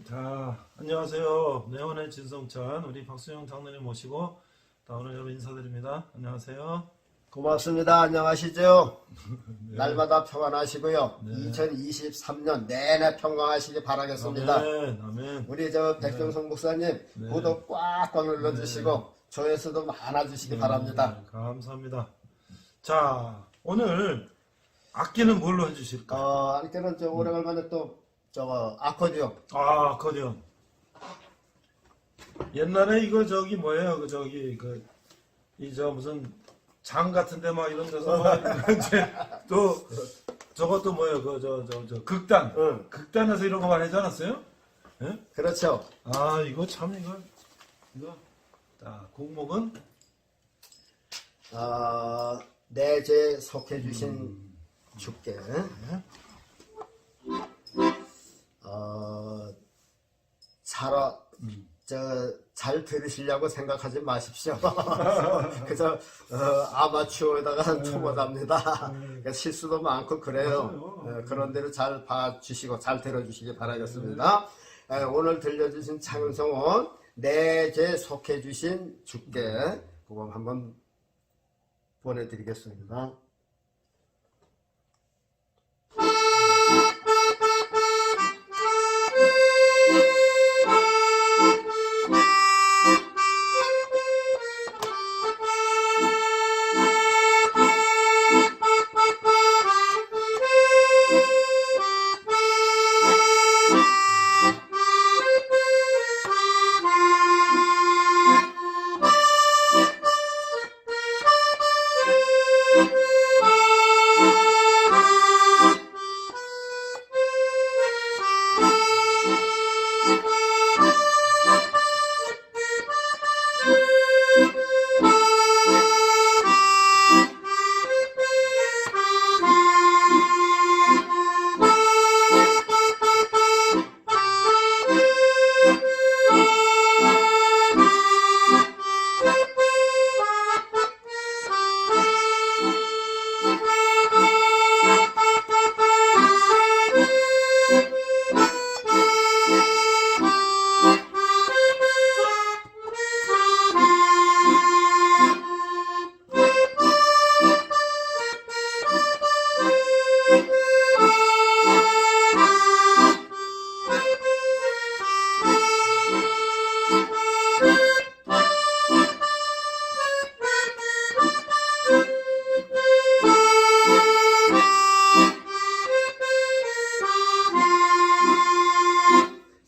자, 안녕하세요. 내원의 진성찬, 우리 박수영 장로님 모시고 오늘 여러분 인사드립니다. 안녕하세요. 고맙습니다. 안녕하시죠? 네. 날마다 평안하시고요. 네. 2023년 내내 평안하시기 바라겠습니다. 아멘, 아멘. 우리 백종성 목사님 네. 구독 꽉꽉 눌러주시고 조회수도 많아주시기 바랍니다. 네, 감사합니다. 자, 오늘 악기는 뭘로 해주실까요? 안께는 오래간만에 또 아코디언. 아, 아코디언. 옛날에 이거 뭐예요? 무슨 장 같은데 막 이런 데서 이제 또 저것도 뭐예요? 극단. 응. 극단에서 이런 거 많이 하지 않았어요? 예? 그렇죠. 아, 이거 참 이거. 자, 곡목은 내제 속해주신 주께 잘 들으시려고 생각하지 마십시오. 그저 아마추어에다가 초보자입니다. 실수도 많고 그래요. 그런 대로 잘 봐주시고 잘 들어주시기 바라겠습니다. 오늘 들려주신 찬송은 내제 속해주신 주께 그거 한번 보내드리겠습니다.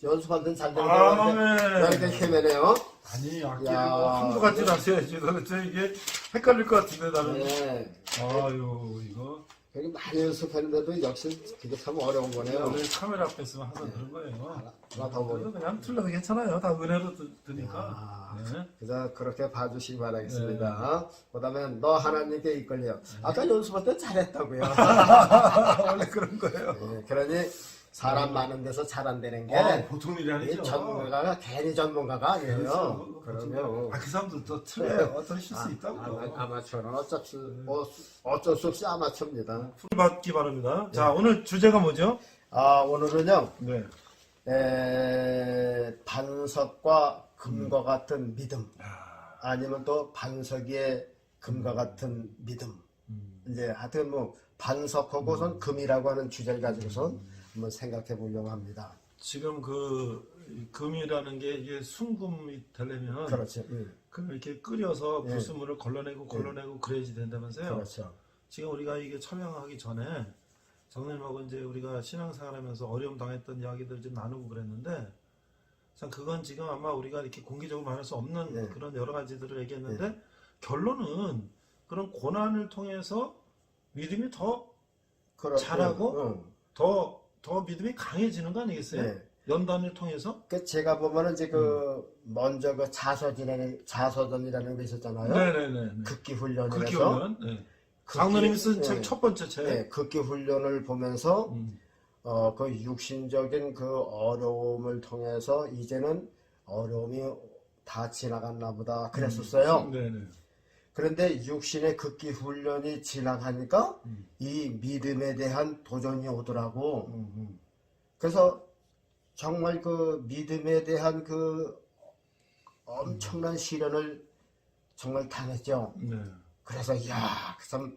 연습하면 잘 되는데 이렇게 헤매네요. 아니, 악기가 한것 같진 않아야지. 도대체 이게 헷갈릴 것 같은데 나는. 네. 아유, 이거. 여기 많이 연습했는데도 역시 그게 참 어려운 거네요. 오늘 카메라 앞에 있으면 항상 그런 거예요. 하나 더 보여. 그냥 틀려도 괜찮아요. 다 은혜로 드니까. 네. 그래서 그렇게 봐주시기 바라겠습니다. 그다음에 너 하나님께 이끌려. 아까 연습할 때 잘했다고요. 원래 그런 거예요. 네, 그러니 사람 많은 데서 잘 안 되는 게 보통 일이 아니죠. 전문가가 괜히 전문가가 아니에요. 그러면 그 사람들 더 틀려요. 더 실수 있다고. 아마추어는 어쩔 수 없이 아마추어입니다. 풀 받기 바랍니다. 자, 오늘 주제가 뭐죠? 오늘은요. 네. 반석과 금과 같은 믿음, 아니면 또 반석 위에 금과 같은 믿음. 이제 하여튼 반석하고선 금이라고 하는 주제를 가지고선 한번 생각해 보려고 합니다. 지금 금이라는 게 이게 순금이 되려면 그렇죠. 이렇게 끓여서 불순물을 걸러내고 그래야지 된다면서요. 그렇죠. 지금 우리가 이게 촬영하기 전에 장로님하고 이제 우리가 신앙생활하면서 어려움 당했던 이야기들 좀 나누고 그랬는데, 참 그건 지금 아마 우리가 이렇게 공개적으로 말할 수 없는 그런 여러 가지들을 얘기했는데, 결론은 그런 고난을 통해서 믿음이 더 잘하고 더 믿음이 강해지는 거 아니겠어요? 네. 연단을 통해서? 제가 보면은 이제 먼저 자서전이라는 게 있었잖아요. 네네네. 극기 훈련이라서. 극기 훈련. 네. 장로님이 쓴 책 첫 번째 책. 네, 극기 훈련을 보면서 그 육신적인 그 어려움을 통해서 이제는 어려움이 다 지나갔나 보다 그랬었어요. 네네. 그런데 육신의 극기 훈련이 지나가니까 이 믿음에 대한 도전이 오더라고. 그래서 정말 그 믿음에 대한 그 엄청난 시련을 정말 당했죠. 네. 그래서 참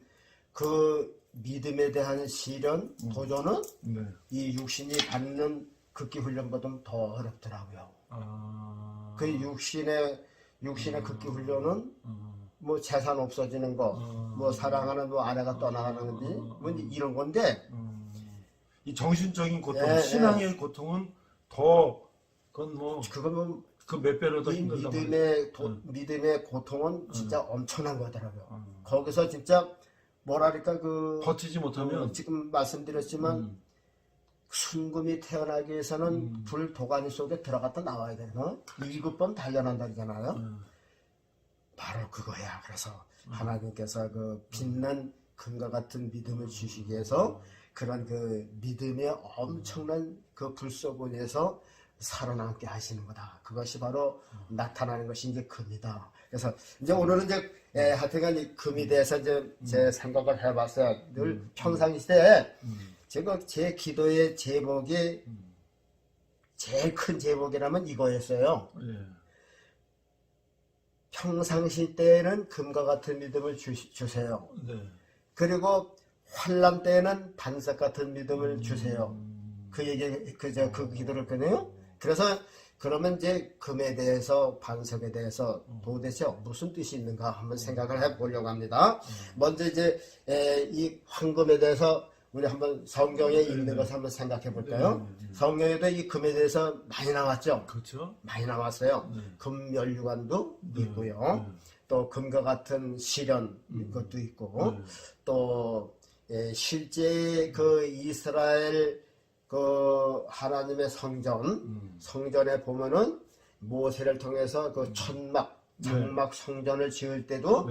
그 믿음에 대한 시련, 도전은 네. 이 육신이 받는 극기 훈련보다 더 어렵더라고요. 그 육신의 극기 훈련은 뭐 재산 없어지는 거, 뭐 사랑하는 뭐 아내가 떠나가는 게 뭐 이런 건데 이 정신적인 고통, 예, 신앙의 고통은 더 그건 뭐 그거는 그 몇 배로 더 이 힘들단 말이에요. 믿음의 고통은 진짜 엄청난 거더라고요. 거기서 진짜 뭐랄까 그 버티지 못하면 지금 말씀드렸지만 순금이 태어나기 위해서는 불 도가니 속에 들어갔다 나와야 되나? 7번 단련한다잖아요. 바로 그거야. 그래서 하나님께서 그 빛난 금과 같은 믿음을 주시기 위해서 그런 그 믿음의 엄청난 그 불소문에서 살아남게 하시는 거다. 그것이 바로 나타나는 것이 이제 금이다. 그래서 이제 오늘은 이제 하여튼간 이 금에 대해서 이제 제 생각을 해봤어요. 늘 평상시에 제가 제 기도의 제목이 제일 큰 제목이라면 이거였어요. 예. 평상시 때에는 금과 같은 믿음을 주세요. 네. 그리고 환난 때에는 반석 같은 믿음을 주세요. 그 얘기 그 기도를 했거든요. 그래서 그러면 이제 금에 대해서 반석에 대해서 도대체 무슨 뜻이 있는가 한번 생각을 해보려고 합니다. 먼저 이제 이 황금에 대해서 우리 한번 성경에 있는 것을 한번 생각해 볼까요? 성경에도 이 금에 대해서 많이 나왔죠. 그렇죠. 많이 나왔어요. 금 연류관도 있고요. 또 금과 같은 시련 것도 있고 또 실제 그 이스라엘 그 하나님의 성전에 보면은 모세를 통해서 그 천막 장막 성전을 지을 때도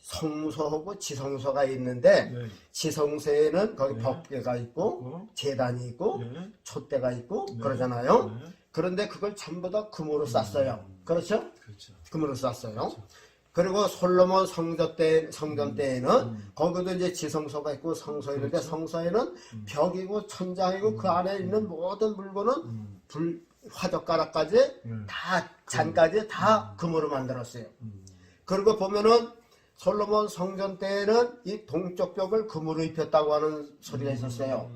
성소하고 지성소가 있는데 지성소에는 거기 법궤가 있고 제단이 있고 촛대가 있고 그러잖아요. 그런데 그걸 전부 다 금으로 쌌어요. 그렇죠? 그렇죠. 금으로 쌌어요. 그리고 솔로몬 성전 때에는 거기도 이제 지성소가 있고 성소가 있는데 성소에는 벽이고 천장이고 그 안에 있는 모든 물건은 화젓가락까지 다 잔까지 다 금으로 만들었어요. 그리고 보면은 솔로몬 성전 때에는 이 동쪽 벽을 금으로 입혔다고 하는 소리가 있었어요.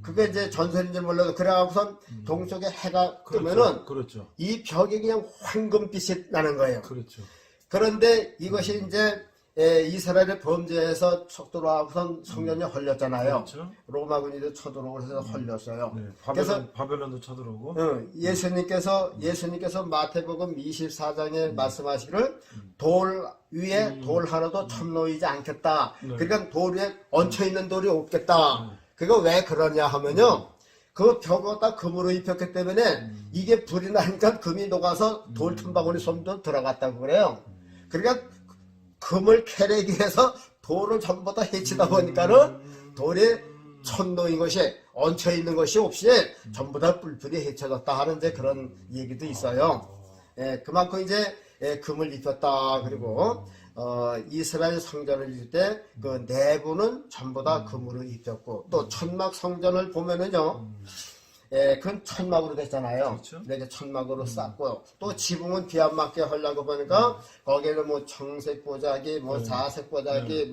그게 이제 전설인지 몰라도 그래갖고선 동쪽에 해가 뜨면은 그렇죠. 이 벽이 그냥 황금빛이 나는 거예요. 그렇죠. 그런데 이것이 이제 이스라엘의 범죄에서 들어와서선 성전이 헐렸잖아요. 그렇죠. 로마군이도 쳐들어오고 해서 헐렸어요. 네. 그래서 바벨론도 쳐들어오고. 예수님께서 마태복음 24장에 말씀하시기를 돌 위에 돌 하나도 첨놓이지 않겠다. 그러니까 돌 위에 얹혀 있는 돌이 없겠다. 그거 왜 그러냐 하면요. 그 벽에다 금으로 입혔기 때문에 이게 불이 나니까 금이 녹아서 돌 틈바구니 솜도 들어갔다고 그래요. 그러니까 금을 캐내기 위해서 돌을 전부 다 해치다 보니까는 돌이 촌노인 것이 얹혀있는 것이 없이 전부 다 뿔뿔이 해쳐졌다 하는 이제 그런 얘기도 있어요. 그만큼 이제 금을 입혔다. 그리고 이스라엘 성전을 입을 때 그 내부는 전부 다 금으로 입혔고 또 천막 성전을 보면은요. 그건 천막으로 됐잖아요. 그렇죠. 이제 천막으로 쌓고 또 지붕은 비 안 맞게 하려고 보니까 거기에는 뭐 청색 보자기, 뭐 자색 보자기,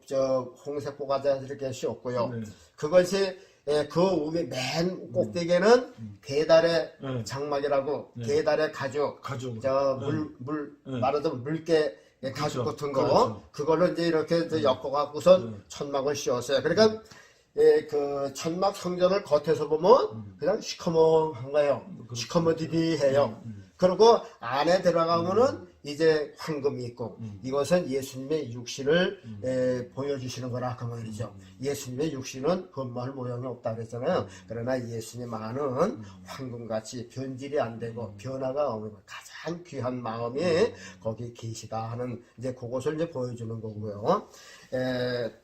저 홍색 보자기 이렇게 씌웠고요. 그것이 그 위에 맨 꼭대기에는 대달의 장막이라고 대달의 가죽, 말하자면 물개 가죽 같은 거, 그렇죠. 그걸로 이제 이렇게 이제 엮어갖고선 천막을 씌웠어요. 그러니까 그 천막 성전을 겉에서 보면 그냥 시커먼한 거예요. 시커머디디해요. 그리고 안에 들어가면은 이제 황금이 있고 이것은 예수님의 육신을 보여주시는 거라 그 말이죠. 예수님의 육신은 금말 모양이 없다 그랬잖아요. 그러나 예수님 안은 황금같이 변질이 안 되고 변화가 없는 가장 귀한 마음이 거기 계시다 하는 이제 그것을 이제 보여주는 거고요.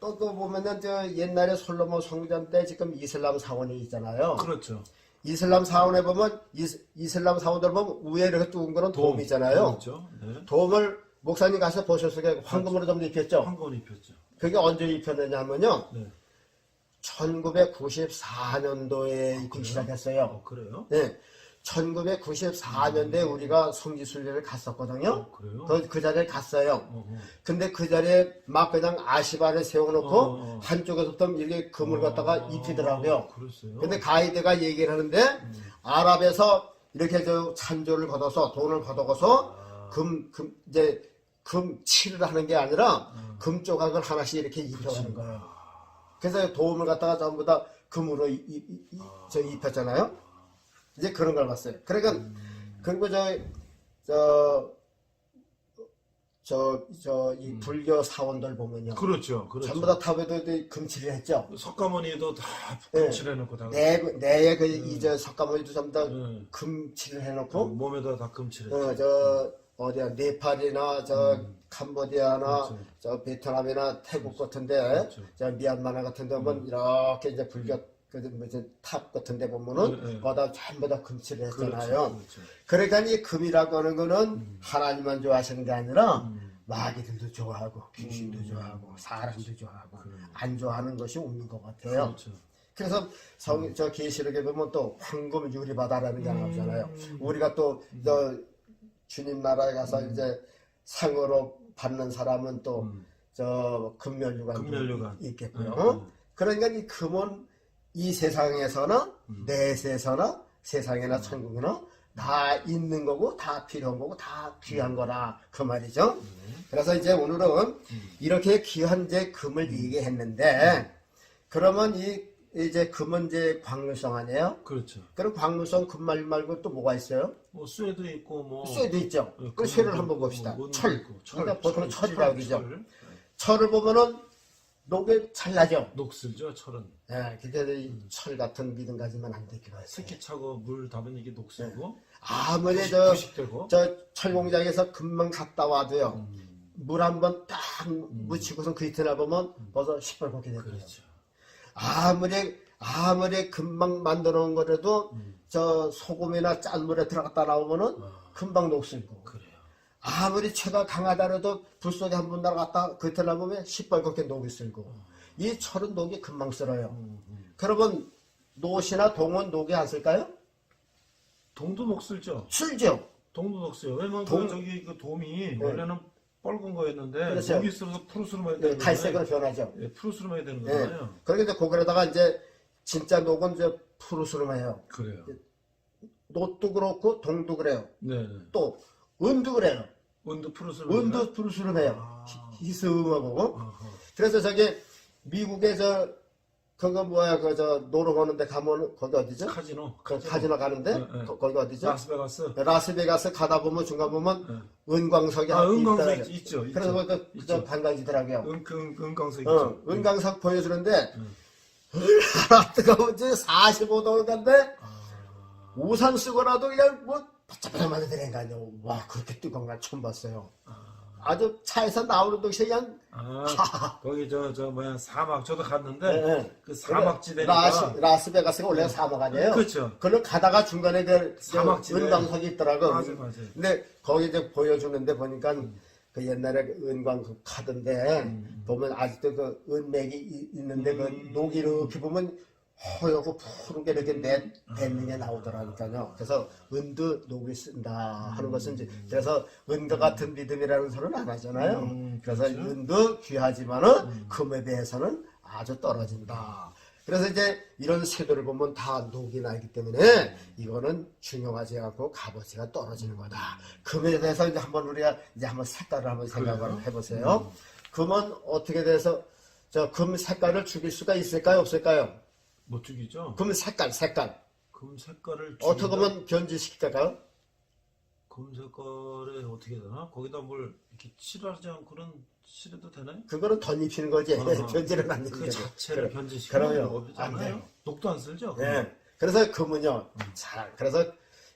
또 보면은 저 옛날에 솔로몬 성전 때 지금 이슬람 사원이 있잖아요. 그렇죠. 이슬람 사원에 보면 이슬람 사원들 보면 위에 이렇게 뚫은 거는 돔이잖아요. 그렇죠. 네. 돔을 목사님 가서 보셨을 때 황금으로 좀 입혔죠. 황금을 입혔죠. 그게 언제 입혔느냐 하면요. 네. 1994년도에 입기 시작했어요. 그래요? 네. 1994년도에 우리가 성지순례를 갔었거든요. 그래요? 그 자리에 갔어요. 어, 어. 근데 그 자리에 막 그냥 아시바를 세워놓고 한쪽에서부터 이렇게 금을 갖다가 입히더라고요. 그랬어요? 근데 가이드가 얘기를 하는데 아랍에서 이렇게 저 찬조를 걷어서 돈을 걷어서 이제 금 칠을 하는 게 아니라 금 조각을 하나씩 이렇게 입혀가는 거예요. 그래서 도움을 갖다가 전부 다 금으로 입혔잖아요. 이제 그런 걸 봤어요. 그러니까 그리고 이 불교 사원들 보면요. 그렇죠. 전부 다 탑에도 금칠을 했죠. 석가모니도 다 네. 금칠해놓고 다. 내에 이제 석가모니도 전부 다 네. 금칠을 해놓고 몸에다 다 금칠했죠. 어디야 네팔이나 캄보디아나 그렇죠. 베트남이나 태국 같은데 그렇죠. 미얀마나 같은데 보면 이렇게 이제 불교 탑 같은데 보면은 거다 전부 다 금칠을 했잖아요. 그렇죠. 그러니까 이 금이라고 하는 거는 하나님만 좋아하시는 게 아니라 마귀들도 좋아하고 귀신도 좋아하고 사람도 좋아하고 안 좋아하는 것이 없는 것 같아요. 그렇죠. 그래서 저 계시록에 보면 또 황금 유리바다라는 게 나오잖아요. 우리가 또 주님 나라에 가서 이제 상으로 받는 사람은 또 금면류관 있겠고요. 그러니까 이 금은 이 세상에서나 내세서나 세상이나 천국이나 다 있는 거고 다 필요한 거고 다 귀한 거라 그 말이죠. 그래서 이제 오늘은 이렇게 귀한 이제 금을 얘기했는데 그러면 이제 금은 이제 광물성 아니에요? 그렇죠. 그럼 광물성 금 말고 또 뭐가 있어요? 뭐 쇠도 있고 뭐 쇠도 있죠. 그 쇠를 한번 봅시다. 철. 그러니까 보통 철이라고 그러죠. 철을 보면은 녹에 찰나죠. 녹슬죠, 철은. 예, 그게 철 같은 믿음 가지면 안 되기로 했어요. 새끼 차고 물 담으면 이게 녹슬고. 아무리 부식되고. 저 철공장에서 금방 갔다 와도요. 물 한번 딱 묻히고선 그 이튿날 보면 벌써 시뻘겋게 되고요. 그렇죠. 아무리 금방 만들어 놓은 거라도 저 소금이나 짠 물에 들어갔다 나오면은 금방 녹슬고. 그래요. 아무리 채가 강하다라도 불 속에 한 번 날아갔다 그 이튿날 보면 시뻘겋게 녹이 슬고. 이 철은 녹이 금방 쓸어요. 그러면 노시나 동은 녹이 안 쓸까요? 동도 녹슬죠. 쓸죠. 동도 녹슬요. 왜냐면 그 돔이 네. 원래는 뻘건 거였는데 그렇죠. 녹이 쓸어서 푸르스로 마야 되는 거잖아요. 탈색으로 변하죠. 예, 푸르스로 마야 되는 네. 거잖아요. 그러니까 거기다가 이제 진짜 녹은 저 푸르스로 해요. 그래요. 노도 그렇고 동도 그래요. 네. 또 은도 그래요. 은도 푸르스로. 은도 푸르스로 해요. 희스음하고. 아하. 그래서 저기 미국에 그거 뭐야 놀러 가는데 가면 거기 어디죠? 카지노. 카지노 가는데 네. 거기 어디죠? 라스베가스. 라스베가스 가다 보면 중간 보면 은광석이 은광석 있죠. 그래서 그 관광지더라고요. 은광석 있죠. 은광석 보여주는데 얼마나 뜨거운지 45도 간데 우산 쓰고라도 그냥 뭐 바짝바짝만 되는 거 아니에요. 와 그렇게 뜨거운 걸 처음 봤어요. 아주 차에서 나오는 동시에 그냥 거기 뭐야 사막 저도 갔는데 그 사막지대니까 라스베가스가 원래 사막 아니에요. 그렇죠. 그걸 가다가 중간에 그 사막지대 은광석이 있더라고. 맞아요. 근데 거기 이제 보여주는데 보니까 그 옛날에 그 은광석 하던데 보면 아직도 그 은맥이 있는데 그 녹이 이렇게 보면 허옇고 푸르게 이렇게 뱉는 게 나오더라니까요. 그래서 은도 녹이 쓴다 하는 것은 이제 그래서 은과 같은 믿음이라는 소리는 안 하잖아요. 그래서 그렇죠. 은도 귀하지만은 금에 비해서는 아주 떨어진다. 그래서 이제 이런 쇠도를 보면 다 녹이 나기 때문에 이거는 중요하지 않고 값어치가 떨어지는 거다. 금에 대해서 이제 한번 우리가 이제 한번 색깔을 한번 생각을 해보세요. 금은 어떻게 돼서 금 색깔을 죽일 수가 있을까요, 없을까요? 못 죽이죠. 금 색깔. 금 색깔을 어떻게 보면 변질시킬까요? 금 색깔에 어떻게 되나? 거기다 뭘 이렇게 칠하지 않고는 칠해도 되나요? 그거는 덧입히는 거지. 변질은 안 되는 그 거죠. 자체를 변질시키는 그럼요. 법이지 안 돼요. 않아요? 녹도 안 쓸죠? 예. 그래서 금은요. 자, 그래서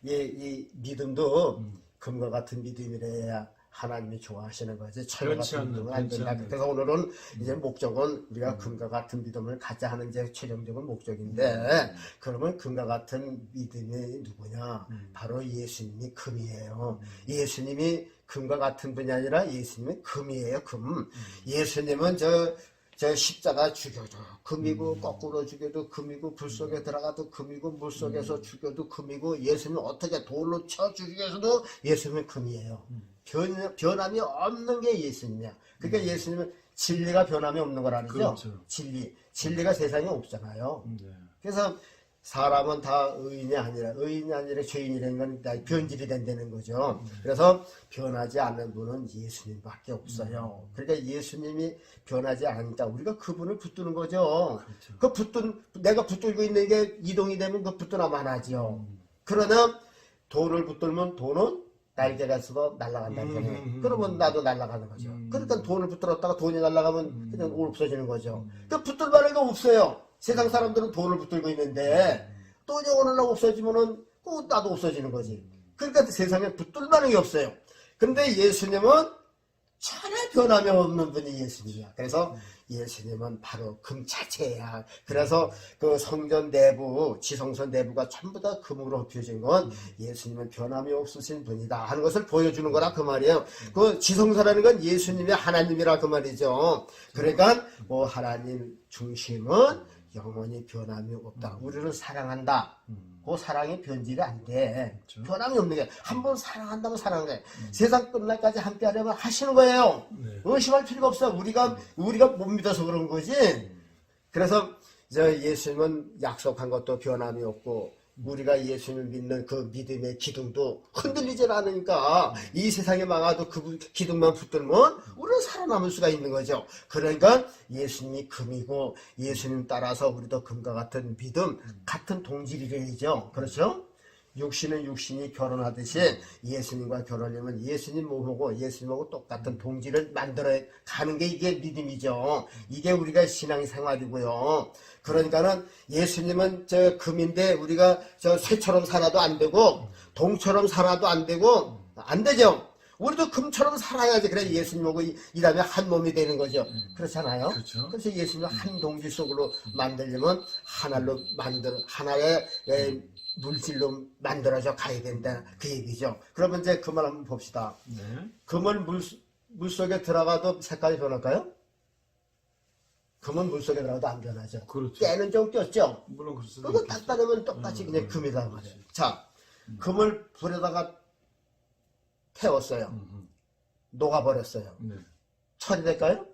이 믿음도 금과 같은 믿음이래야 하나님이 좋아하시는 거지. 철과 같은 믿음은 안 된다. 그래서 오늘은 이제 목적은 우리가 금과 같은 믿음을 갖자 하는 이제 최종적인 목적인데 그러면 금과 같은 믿음이 누구냐? 바로 예수님이 금이에요. 예수님이 금과 같은 분이 아니라 예수님은 금이에요. 금. 예수님은 저 십자가 죽여도 금이고 거꾸로 죽여도 금이고 불 속에 들어가도 금이고 물 속에서 죽여도 금이고 예수님 어떻게 돌로 쳐 죽여서도 예수님은 금이에요. 변함이 없는 게 예수님이야. 그러니까 예수님은 진리가 변함이 없는 거라는 거죠. 그렇죠. 진리가 세상에 없잖아요. 네. 그래서 사람은 다 의인이 아니라 죄인이라는 건 다 변질이 된다는 거죠. 그래서 변하지 않는 분은 예수님밖에 없어요. 그러니까 예수님이 변하지 않으니까 우리가 그분을 붙드는 거죠. 그렇죠. 내가 붙들고 있는 게 이동이 되면 그 붙드나만 하죠. 그러나 돈을 붙들면 돈은 날개가 있어도 날아간다는 거예요. 그러면 나도 날아가는 거죠. 그러니까 돈을 붙들었다가 돈이 날아가면 그냥 없어지는 거죠. 그러니까 붙들 만한 게 없어요. 세상 사람들은 돈을 붙들고 있는데 돈이 어느 날 없어지면은 나도 없어지는 거지. 그러니까 세상에 붙들 만한 게 없어요. 근데 예수님은 전혀 변함이 없는 분이 예수님이야. 그래서 예수님은 바로 금 자체야. 그래서 그 성전 내부, 지성전 내부가 전부 다 금으로 덮여진 건 예수님은 변함이 없으신 분이다 하는 것을 보여주는 거라 그 말이에요. 그 지성소라는 건 예수님이 하나님이라 그 말이죠. 그러니까 뭐 하나님 중심은 영원히 변함이 없다. 우리를 사랑한다. 그 사랑이 변질이 안 돼. 그렇죠. 변함이 없는 게 한 번 사랑한다면 사랑하는 거예요. 세상 끝날까지 함께 하려면 하시는 거예요. 네. 의심할 필요가 없어. 우리가 못 믿어서 그런 거지. 그래서 예수님은 약속한 것도 변함이 없고 우리가 예수님을 믿는 그 믿음의 기둥도 흔들리질 않으니까 이 세상에 망하도 그 기둥만 붙들면 우리는 살아남을 수가 있는 거죠. 그러니까 예수님이 금이고 예수님 따라서 우리도 금과 같은 믿음, 같은 동질이죠. 그렇죠? 육신은 육신이 결혼하듯이 예수님과 결혼하려면 예수님 몸하고 예수님하고 똑같은 동질을 만들어 가는 게 이게 믿음이죠. 이게 우리가 신앙생활이고요. 그러니까는 예수님은 저 금인데 우리가 저 쇠처럼 살아도 안 되고 동처럼 살아도 안 되고 안 되죠. 우리도 금처럼 살아야지. 그래 예수님하고 이 다음에 한 몸이 되는 거죠. 그렇잖아요. 그렇죠. 그래서 예수님을 한 동질 속으로 만들려면 하나의 물질로 만들어져 가야 된다 그 얘기죠. 그러면 이제 그 말 한번 봅시다. 네. 금은 물 속에 들어가도 색깔이 변할까요? 금은 물 속에 들어가도 안 변하죠. 그렇죠. 때는 좀 꼈죠. 물론 그럴 수도 그거 있겠죠. 딱 따르면 똑같이 그냥 금이란 말이에요. 자, 금을 불에다가 태웠어요. 녹아버렸어요. 네. 처리될까요?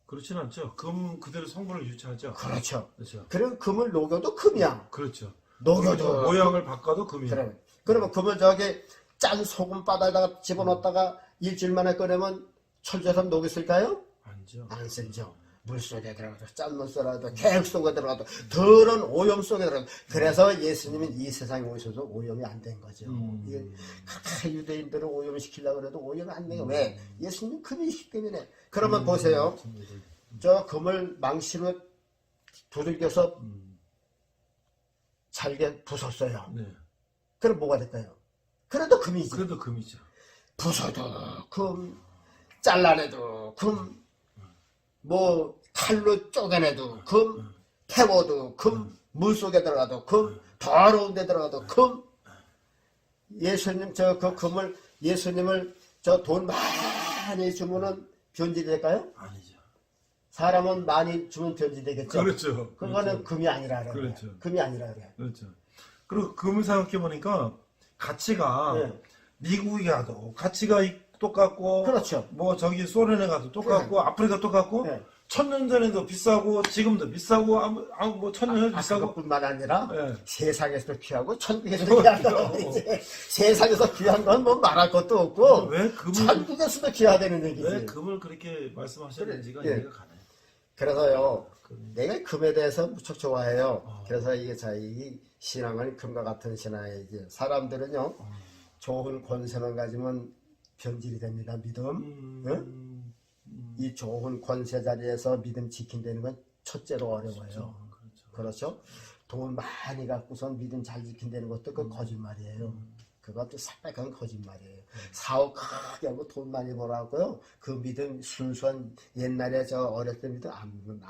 그렇진 않죠. 금 그대로 성분을 유지하죠. 그렇죠. 그렇죠. 그럼 금을 녹여도 금이야. 그렇죠. 녹여도 모양을 바꿔도 금이에요. 그러면 금을 저기 짠 소금 바다에다가 집어넣었다가 일주일 만에 꺼내면 철저선 녹였을까요? 아니죠. 안 쓰죠. 물속에 들어가도 짠물 속에도 계획 속에 들어가도 더러운 오염 속에 들어가도 그래서 예수님은 이 세상에 오셔서 오염이 안 된 거죠. 이게 그렇게 유대인들을 오염시키려고 해도 오염이 안 돼요. 왜? 예수님 금이시기 때문에. 그러면 보세요. 저 금을 망치로 두들겨서 잘게 부쉈어요. 네. 그럼 뭐가 될까요? 그래도 금이지. 그래도 금이죠. 부숴도 금, 잘라내도 금, 뭐 칼로 쪼개내도 금, 태워도 금, 물속에 들어가도 금, 더러운 데 들어가도 금. 예수님 그 금을 예수님을 저 돈 많이 주면은 변질이 될까요? 아니죠. 사람은 많이 주면 변질이 되겠죠. 그렇죠. 그거는 그렇죠. 금이 아니라 그래요. 그렇죠. 금이 아니라 그래요. 그렇죠. 그리고 금을 생각해 보니까 가치가 네. 미국에 가도 가치가 똑같고, 그렇죠. 뭐 저기 소련에 가도 똑같고, 아프리카 똑같고, 네. 1000년 전에도 비싸고 지금도 비싸고 뭐 1000년 전에도 비싸고. 그것뿐만 아니라 네. 세상에서도 귀하고 천국에서도 귀한 거 세상에서 귀한 건 뭐 말할 것도 없고 왜 금을 천국에서도 귀하다는 얘기지. 왜 금을 그렇게 말씀하셨는지가 그래, 예. 이해가 가네. 그래서요 내가 금에 대해서 무척 좋아해요. 그래서 이게 이 신앙은 금과 같은 신앙이지. 사람들은요 좋은 권세만 가지면 변질이 됩니다. 믿음. 응? 이 좋은 권세 자리에서 믿음 지킨다는 건 첫째로 어려워요. 그렇죠? 돈 많이 갖고선 믿음 잘 지킨다는 것도 그 거짓말이에요. 그것도 새빨간 거짓말이에요. 사업 크게 하고 돈 많이 벌어갖고요. 그 믿음 순수한 옛날에 저 어렸을 때 믿음 아무런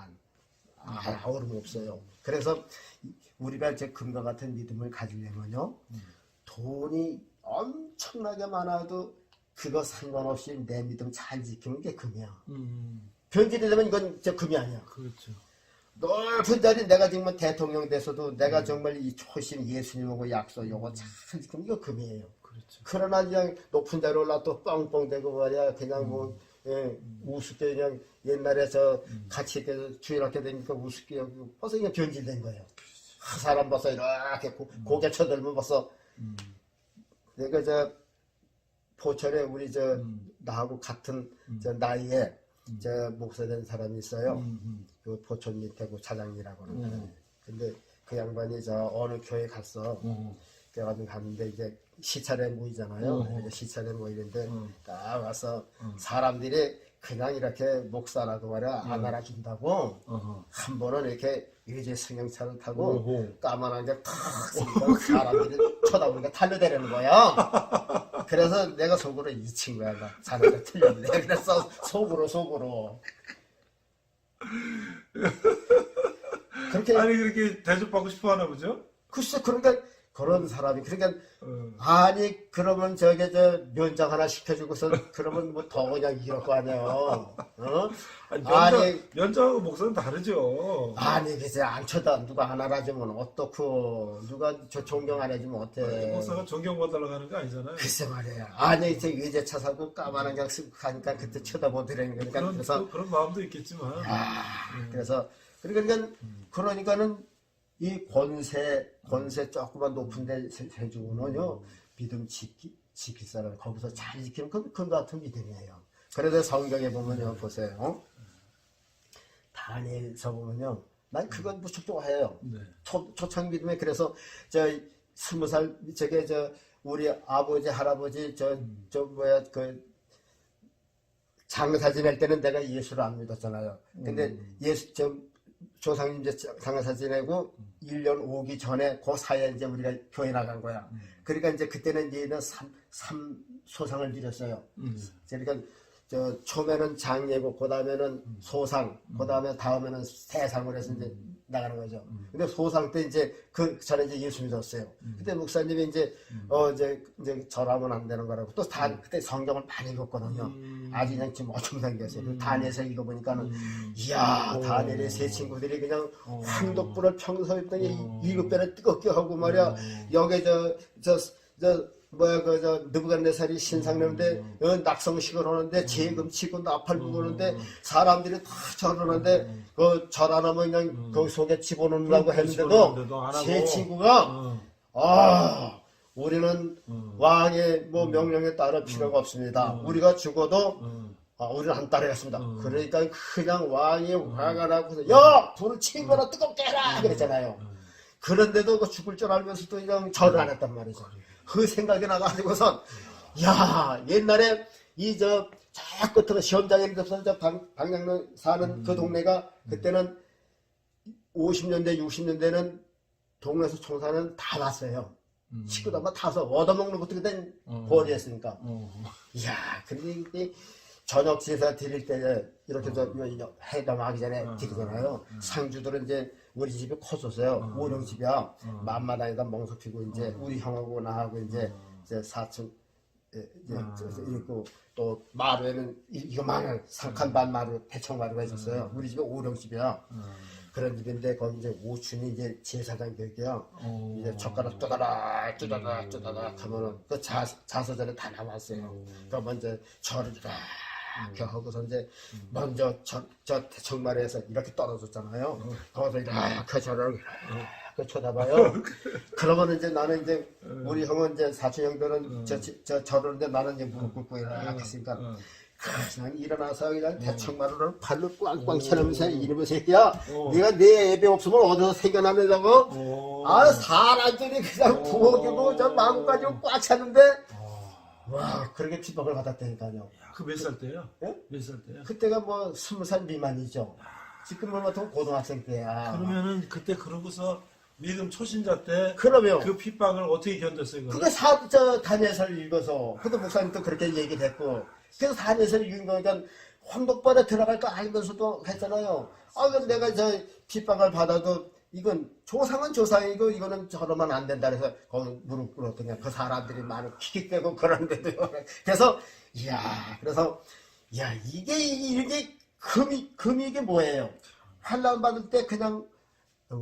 없어요. 그래서 우리가 이제 금과 같은 믿음을 가지려면요. 돈이 엄청나게 많아도 그거 상관없이 내 믿음 잘 지키는 게 금이야. 변질이 되면 이건 진짜 금이 아니야. 그렇죠. 높은 자리 내가 정말 대통령 돼서도 내가 정말 이 초심 예수님하고 약속 요거 잘 지키면 이거 금이에요. 그렇죠. 그러나 그냥 높은 자리 올라 또 뻥뻥대고 말이야 그냥 뭐 예, 우습게 그냥 옛날에 저 같이 이렇게 주일학교 되니까 우습게 여기고 벌써 그냥 변질된 거예요. 한 사람 벌써 이렇게 고개 쳐들면 벌써 내가 저 포천에 우리 저 나하고 같은 저 나이에 저 목사 된 사람이 있어요. 그 포천 밑에 그 차장이라고 하는 사람이. 근데 그 양반이 저 어느 교회 갔어. 그래가지고 갔는데 이제 시찰에 모이잖아요. 그러니까 시찰에 모이는데 딱 와서 사람들이 그냥 이렇게 목사라고 말이야 안 알아준다고 한 번은 이렇게 의제 승용차를 타고 까만한 게탁 쓰니까 사람들이 쳐다보니까 달려대려는 거야. 그래서 내가 속으로 이 친구야 자네가 틀렸네. 그래서 속으로 그렇게 아니 그렇게 대접받고 싶어 하나 보죠? 글쎄 그러니까 그런 사람이 그러니까 아니 그러면 저게 저 면장 하나 시켜주고서 그러면 뭐 더 그냥 이럴 거 아니에요. 어? 아니 면장하고 목사는 다르죠. 아니 글쎄 안 쳐다 누가 안 알아주면 어떻고 누가 저 존경 안 해주면 어때? 목사가 존경받으려고 하는 거 아니잖아요. 글쎄 말이야. 아니 저 외제차 사고 까만한 게 가니까 그때 쳐다보더라는 거니까 그래서 그런 마음도 있겠지만. 그러니까는 이 권세 조금만 높은 데 세주고는요 믿음 지킬 사람 거기서 잘 지키면 그건 같은 믿음이에요. 그래서 성경에 보면요 보세요. 다니엘서 보면요 난 그건 무척 좋아해요. 네. 초창 믿음에 그래서 저 20살 저게 저 우리 아버지 할아버지 저 뭐야 그 장사 지낼 때는 내가 예수를 안 믿었잖아요. 근데 예수 조상님 이제 장사 지내고 1년 오기 전에 그 사이에 이제 우리가 교회 나간 거야. 그러니까 이제 그때는 얘는 소상을 드렸어요. 그러니까 저 처음에는 장예고 그다음에는 소상, 다음에는 세상을 해서 이제 나가는 거죠. 근데 소상 때 이제 그 전에 이제 예수 믿었어요. 그때 목사님이 이제 이제 절하면 안 되는 거라고 또 그때 성경을 많이 읽었거든요. 아주 그냥 지금 어쩜 생겼어요. 다니엘서 읽어보니까는 이야 다니엘의 세 친구들이 그냥 황독불을 평소에 했더니 7배나 뜨겁게 하고 말이야. 여기 느부갓네살이 신상내는데 낙성식을 하는데 재금 치고 나팔 부르는데 사람들이 다 절하는데 그 절 안 하면 그냥 그 속에 집어넣으려고 했는데도 세 친구가 우리는 왕의 뭐 명령에 따라 필요가 없습니다. 우리가 죽어도 우리는 안 따르겠습니다. 그러니까 그냥 왕이 화가 나고서 야 불을 치거나 뜨겁게 해라 그랬잖아요. 그런데도 그 죽을 줄 알면서도 그냥 절을 안 했단 말이죠. 그 생각이 나가지고선 야 옛날에 저 끝으로 시험장에 있어서 저 방향로 사는 그 동네가 그때는 50년대 60년대는 동네에서 총사는 다 났어요. 식구도 아마 타서 얻어먹는 것도 그땐 벌이했으니까. 이야 그런데 저녁 제사 드릴 때 이렇게 해담하기 전에 드리잖아요. 상주들은 이제 우리 집이 컸었어요. 5령 집이야. 맘마다에다 멍석 피고 이제 우리 형하고 나하고 이제 사촌 있고 또 마루에는 이거만한 상칸반 마루 대청마루가 있었어요. 우리 집이 5령 집이야. 그런 집인데 거기 이제 오춘이 이제 제사장 격이야. 이제 젓가락 뜨다닥 하면은 그 자서전에 다 나왔어요. 그러면 이제 절을 이렇게 하고서 이제 먼저 저 대청마루에서 이렇게 떨어졌잖아요. 거기서 이렇게 절을 이렇게 쳐다봐요. 그러면 이제 나는 이제 우리 형은 이제 사촌 형들은 저 절하는데 나는 이제 무릎 꿇고 이렇게 했으니까 그냥 일어나서 그냥 대청마루를 발로 꽝꽝 쳐놓으면서 이러면 새끼야 네가 내 예배 없으면 어디서 생겨나느냐고 사람들이 그냥 부엌이고 저 마구 가지고 꽉 찼는데 와 그렇게 핍박을 받았다니까요. 그 몇 살 때요? 예? 몇 살 때요? 그때가 뭐 20살 미만이죠. 지금은 같은 고등학생 때야. 그러면은 그때 그러고서 믿음 초신자 때 그러면 그 핍박을 어떻게 견뎠어요? 그게 다니엘서를 읽어서 그때 목사님도 그렇게 얘기했고 그래서 다니엘서를 읽은 거니까 황독벌에 들어갈 거 알면서도 했잖아요. 그럼 내가 저 핍박을 받아도 이건 조상은 조상이고 이거는 저러면 안 된다 그래서 거기 무릎 꿇었더니 그 사람들이 많이 킥킥대고 그러는데도 그래서 이게 이렇게 금이 이게 뭐예요? 환난 받을 때 그냥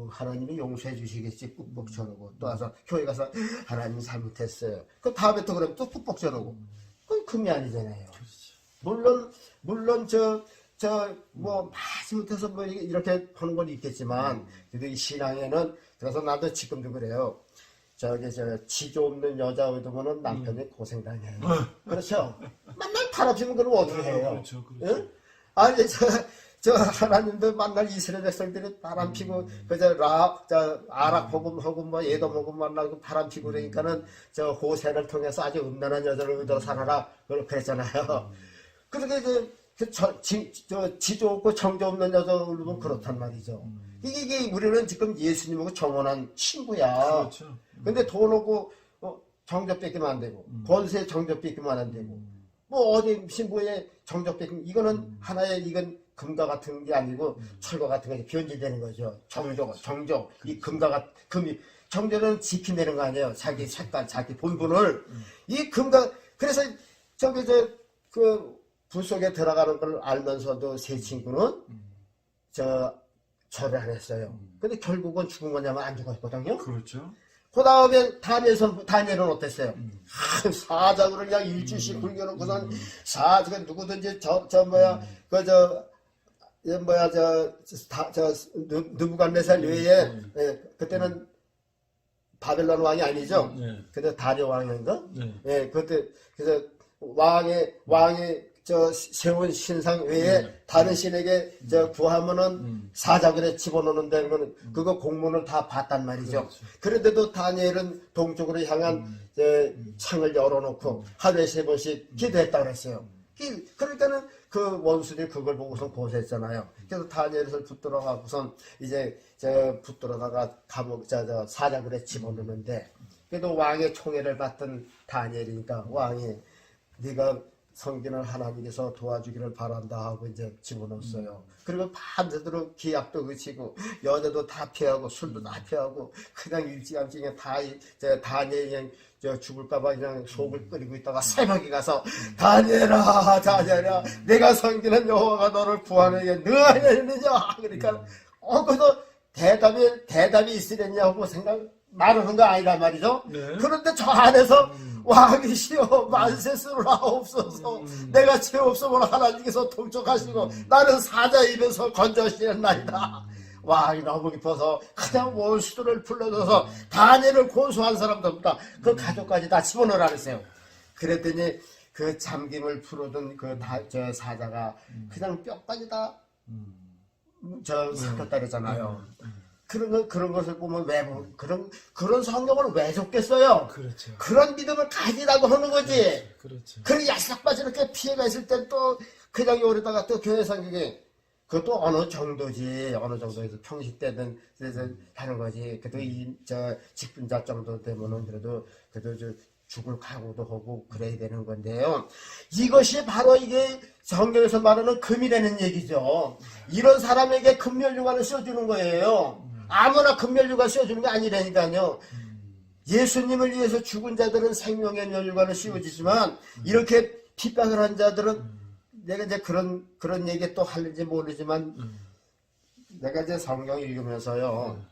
하나님이 용서해 주시겠지 꾹꾹 저러고 또 와서 교회 가서 하나님 잘못했어요. 그 다음에 또 그러면 또 꾹꾹 저러고 그건 금이 아니잖아요. 물론 뭐 마지못해서 뭐 이렇게 하는 건 있겠지만 그래도 이 신앙에는 그래서 나도 지금도 그래요. 지조 없는 여자 의도면은 남편이 고생당해요. 그렇죠? 맨날 탈없이면 그럼 어떻게 해요? 그렇죠. 응? 아니 저 하나님도 만날 이스라엘 백성들이 바람 피고 아락 복음 뭐 예도 복음 만나고 바람 피고 그러니까는 저 호세를 통해서 아주 음란한 여자를 의도로 살아라 그랬잖아요. 그렇게 지조 없고 정조 없는 여자를 보면 그렇단 말이죠. 이게 우리는 지금 예수님하고 정원한 친구야. 그렇죠. 근데 돈 없고 정적 뺏기면 안 되고 권세 정적 뺏기면 안 되고 뭐 어디 신부의 정적 뺏기면 이거는 하나의 이건 금과 같은 게 아니고 철과 같은 게 변질되는 거죠. 정적 이 금이 정적은 지키내는 거 아니에요. 자기 색깔 자기 본분을 이 금과 그래서 그 불 속에 들어가는 걸 알면서도 세 친구는 절을 안 했어요. 근데 결국은 죽은 거냐면 안 죽었거든요. 그렇죠. 그 다음에 다니엘은 어땠어요? 사자구를 그냥 일주씩 굴려놓고선 누구든지 느부갓네살 외에 그때는 바벨론 왕이 아니죠. 그때 다리오 왕인가? 그때 그래서 왕이 세운 신상 외에 다른 신에게 구하면은 사자굴에 집어넣는 데는 거는 그거 공문을 다 봤단 말이죠. 그렇죠. 그런데도 다니엘은 동쪽으로 향한 창을 열어놓고 하루에 3번씩 기도했다고 그랬어요. 그러니까는 그 원수들이 그걸 보고선 고소했잖아요. 그래서 다니엘을 붙들어가고선 이제 붙들어다가 감옥 사자굴에 집어넣는데 그래도 왕의 총애를 받던 다니엘이니까 왕이 네가 성기는 하나님께서 도와주기를 바란다 하고 이제 집어넣었어요. 그리고 밤새도록 기약도 그치고 여자도 다 피하고 술도 다 피하고 그냥 일찌감치 그냥 다니엘이 죽을까봐 그냥 속을 끓이고 있다가 새벽에 가서 다니엘아 내가 섬기는 여호와가 너를 구하는 게 너 아니느냐 그러니까 그래도 대답이 있으랬냐고 말하는 거 아니란 말이죠. 네. 그런데 저 안에서 왕이시여 만세스를 하옵소서 내가 죄 없으면 하나님께서 통촉하시고 나는 사자 입에서 건져시렸나이다. 왕이 너무 깊어서 그냥 원수들을 불러줘서 다니엘을 고소한 사람도 없다. 그 가족까지 다 집어넣으라 그랬어요. 그랬더니 그 잠김을 풀어둔 저 사자가 그냥 뼈까지 다 삭혔다 그랬잖아요. 그런 것을 보면 그런 성경을 왜 줬겠어요? 그렇죠. 그런 믿음을 가지라고 하는 거지. 그렇죠. 그 야삭바지 이렇게 피해가 있을 땐 또 그냥 여기다가 또 교회 성경에 그것도 어느 정도에서 평식 때든 하는 거지. 그래도 직분자 정도 되면은 그래도 죽을 각오도 하고 그래야 되는 건데요. 이것이 바로 이게 성경에서 말하는 금이라는 얘기죠. 이런 사람에게 금면류관을 씌워주는 거예요. 아무나 금면류관 씌워주는 게 아니라니까요. 예수님을 위해서 죽은 자들은 생명의 면류관을 씌워주지만 이렇게 핍박을 한 자들은 내가 이제 그런 얘기 또 할는지 모르지만 내가 이제 성경 읽으면서요.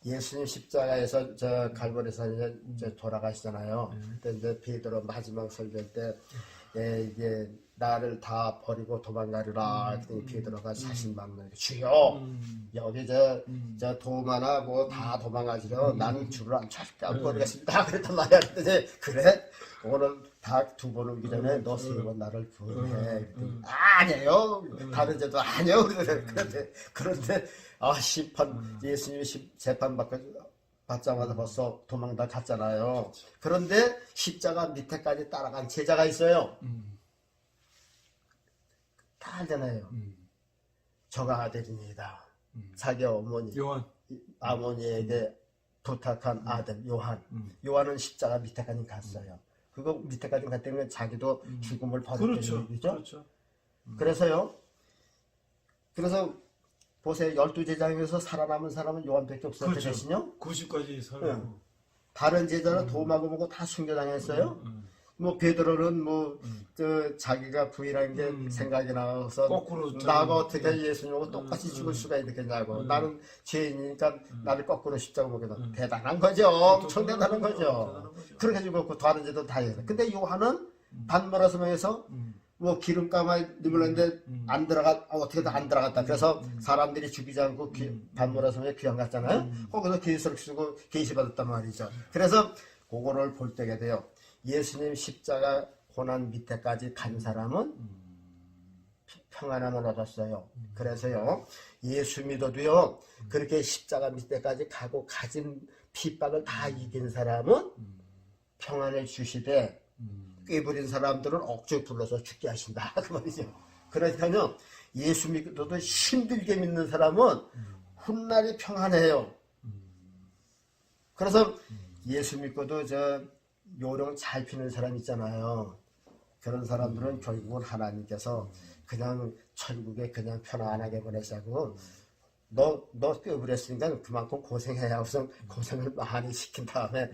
예수님 십자가에서 갈보리에서 이제 돌아가시잖아요. 그때 이제 베드로 마지막 설교 때 이게 나를 다 버리고 도망가리라. 그때 베드로가 자신 막는 주여 여기 저 도마나 뭐 다 도망가시려 나는 주를 절대 안 버리겠습니다. 그랬단 말이야. 그때 그래 오늘 다 두 번 오기 전에 너 3번 나를 구원해. 아니에요. 다른 데도 아니에요. 그런데 심판 예수님이 재판 받자마자 벌써 도망 다 갔잖아요. 그런데 십자가 밑에까지 따라간 제자가 있어요. 다 알잖아요. 저가 아들입니다. 자기 어머니 아버지에게 부탁한 아들 요한은 십자가 밑에까지 갔어요. 그거 밑에까지 갔다는 자기도 죽음을 받았다는 얘기죠. 그렇죠. 그래서 보세요. 12제자에서 살아남은 사람은 요한밖에 없어요. 그렇죠. 대신요. 90까지 살고. 다른 제자는 도마고 뭐고 다 순교당했어요. 뭐 베드로는 뭐 자기가 부인한 게 생각이 나서 거꾸로 나가 어떻게 예수님하고 똑같이 죽을 수가 있겠냐고. 나는 죄인이니까 나를 거꾸로 십자가 먹겠다. 대단한 거죠. 엄청 대단한 거죠. 그렇게 죽었고 다른 죄도 다 해서. 근데 요한은 반모라성에서 뭐 기름감아 눌렀는데 안 들어가 어떻게든 안 들어갔다. 그래서 사람들이 죽이지 않고 반모라성에 귀양 갔잖아요. 거기서 계시록 쓰고 계시 받았단 말이죠. 그래서 그거를 볼 때게 돼요. 예수님 십자가 고난 밑에까지 간 사람은 평안함을 얻었어요. 그래서요 예수 믿어도요 그렇게 십자가 밑에까지 가고 가진 핍박을 다 이긴 사람은 평안을 주시되 꾀부린 사람들은 억지로 불러서 죽게 하신다 그 말이죠. 그러니까요 예수 믿어도 힘들게 믿는 사람은 훗날이 평안해요. 그래서 예수 믿고도 요령 잘 피는 사람 있잖아요. 그런 사람들은 결국은 하나님께서 그냥 천국에 그냥 편안하게 보내자고 너 꾀부렸으니까 그만큼 고생해야 우선 고생을 많이 시킨 다음에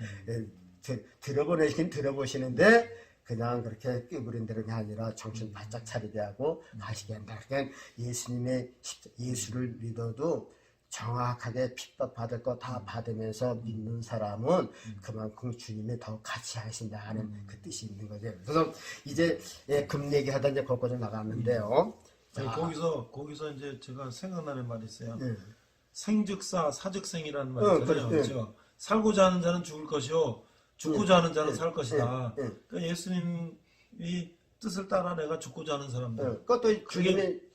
들어보내시긴 들어보시는데 그냥 그렇게 꾀부린 대로가 아니라 정신 바짝 차리게 하고 가시게 한다. 그러니까 예수를 믿어도 정확하게 핍박받을 거 다 받으면서 믿는 사람은 그만큼 주님이 더 같이 하신다는 그 뜻이 있는 거죠. 그래서 이제 금 얘기하다 이제 거기서 나갔는데요. 거기서 이제 제가 생각나는 말이 있어요. 생즉사 사즉생이라는 말이 있잖아요. 그렇죠? 살고자 하는 자는 죽을 것이요 죽고자 하는 자는 살 것이다. 그러니까 예수님이 뜻을 따라 내가 죽고자 하는 사람들. 그것도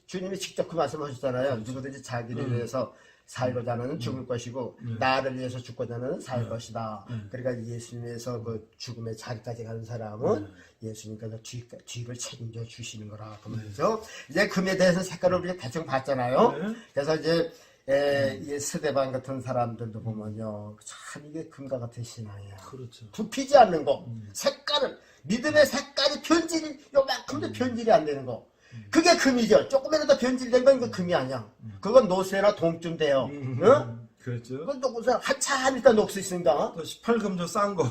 주님이 직접 그 말씀하셨잖아요. 누구든지 자기를 위해서 살고자 하는 죽을 것이고 나를 위해서 죽고자 하는 살 것이다. 그러니까 예수님에서 그 죽음의 자리까지 가는 사람은 예수님께서 뒤를 책임져 주시는 거라 그 말이죠. 이제 금에 대해서 색깔을 우리가 대충 봤잖아요. 그래서 이제 스데반 같은 사람들도 보면요 참 이게 금과 같은 신앙이야. 그렇죠. 굽히지 않는 거, 색깔을 믿음의 색깔이 변질이 요만큼도 변질이 안 되는 거. 그게 금이죠. 조금이라도 변질된 건 그 금이 아니야. 그건 노쇠나 동쯤 돼요. 응? 그렇죠. 그건 노쇠 한참 있다 녹수 있습니다. 또 18금 싼 거.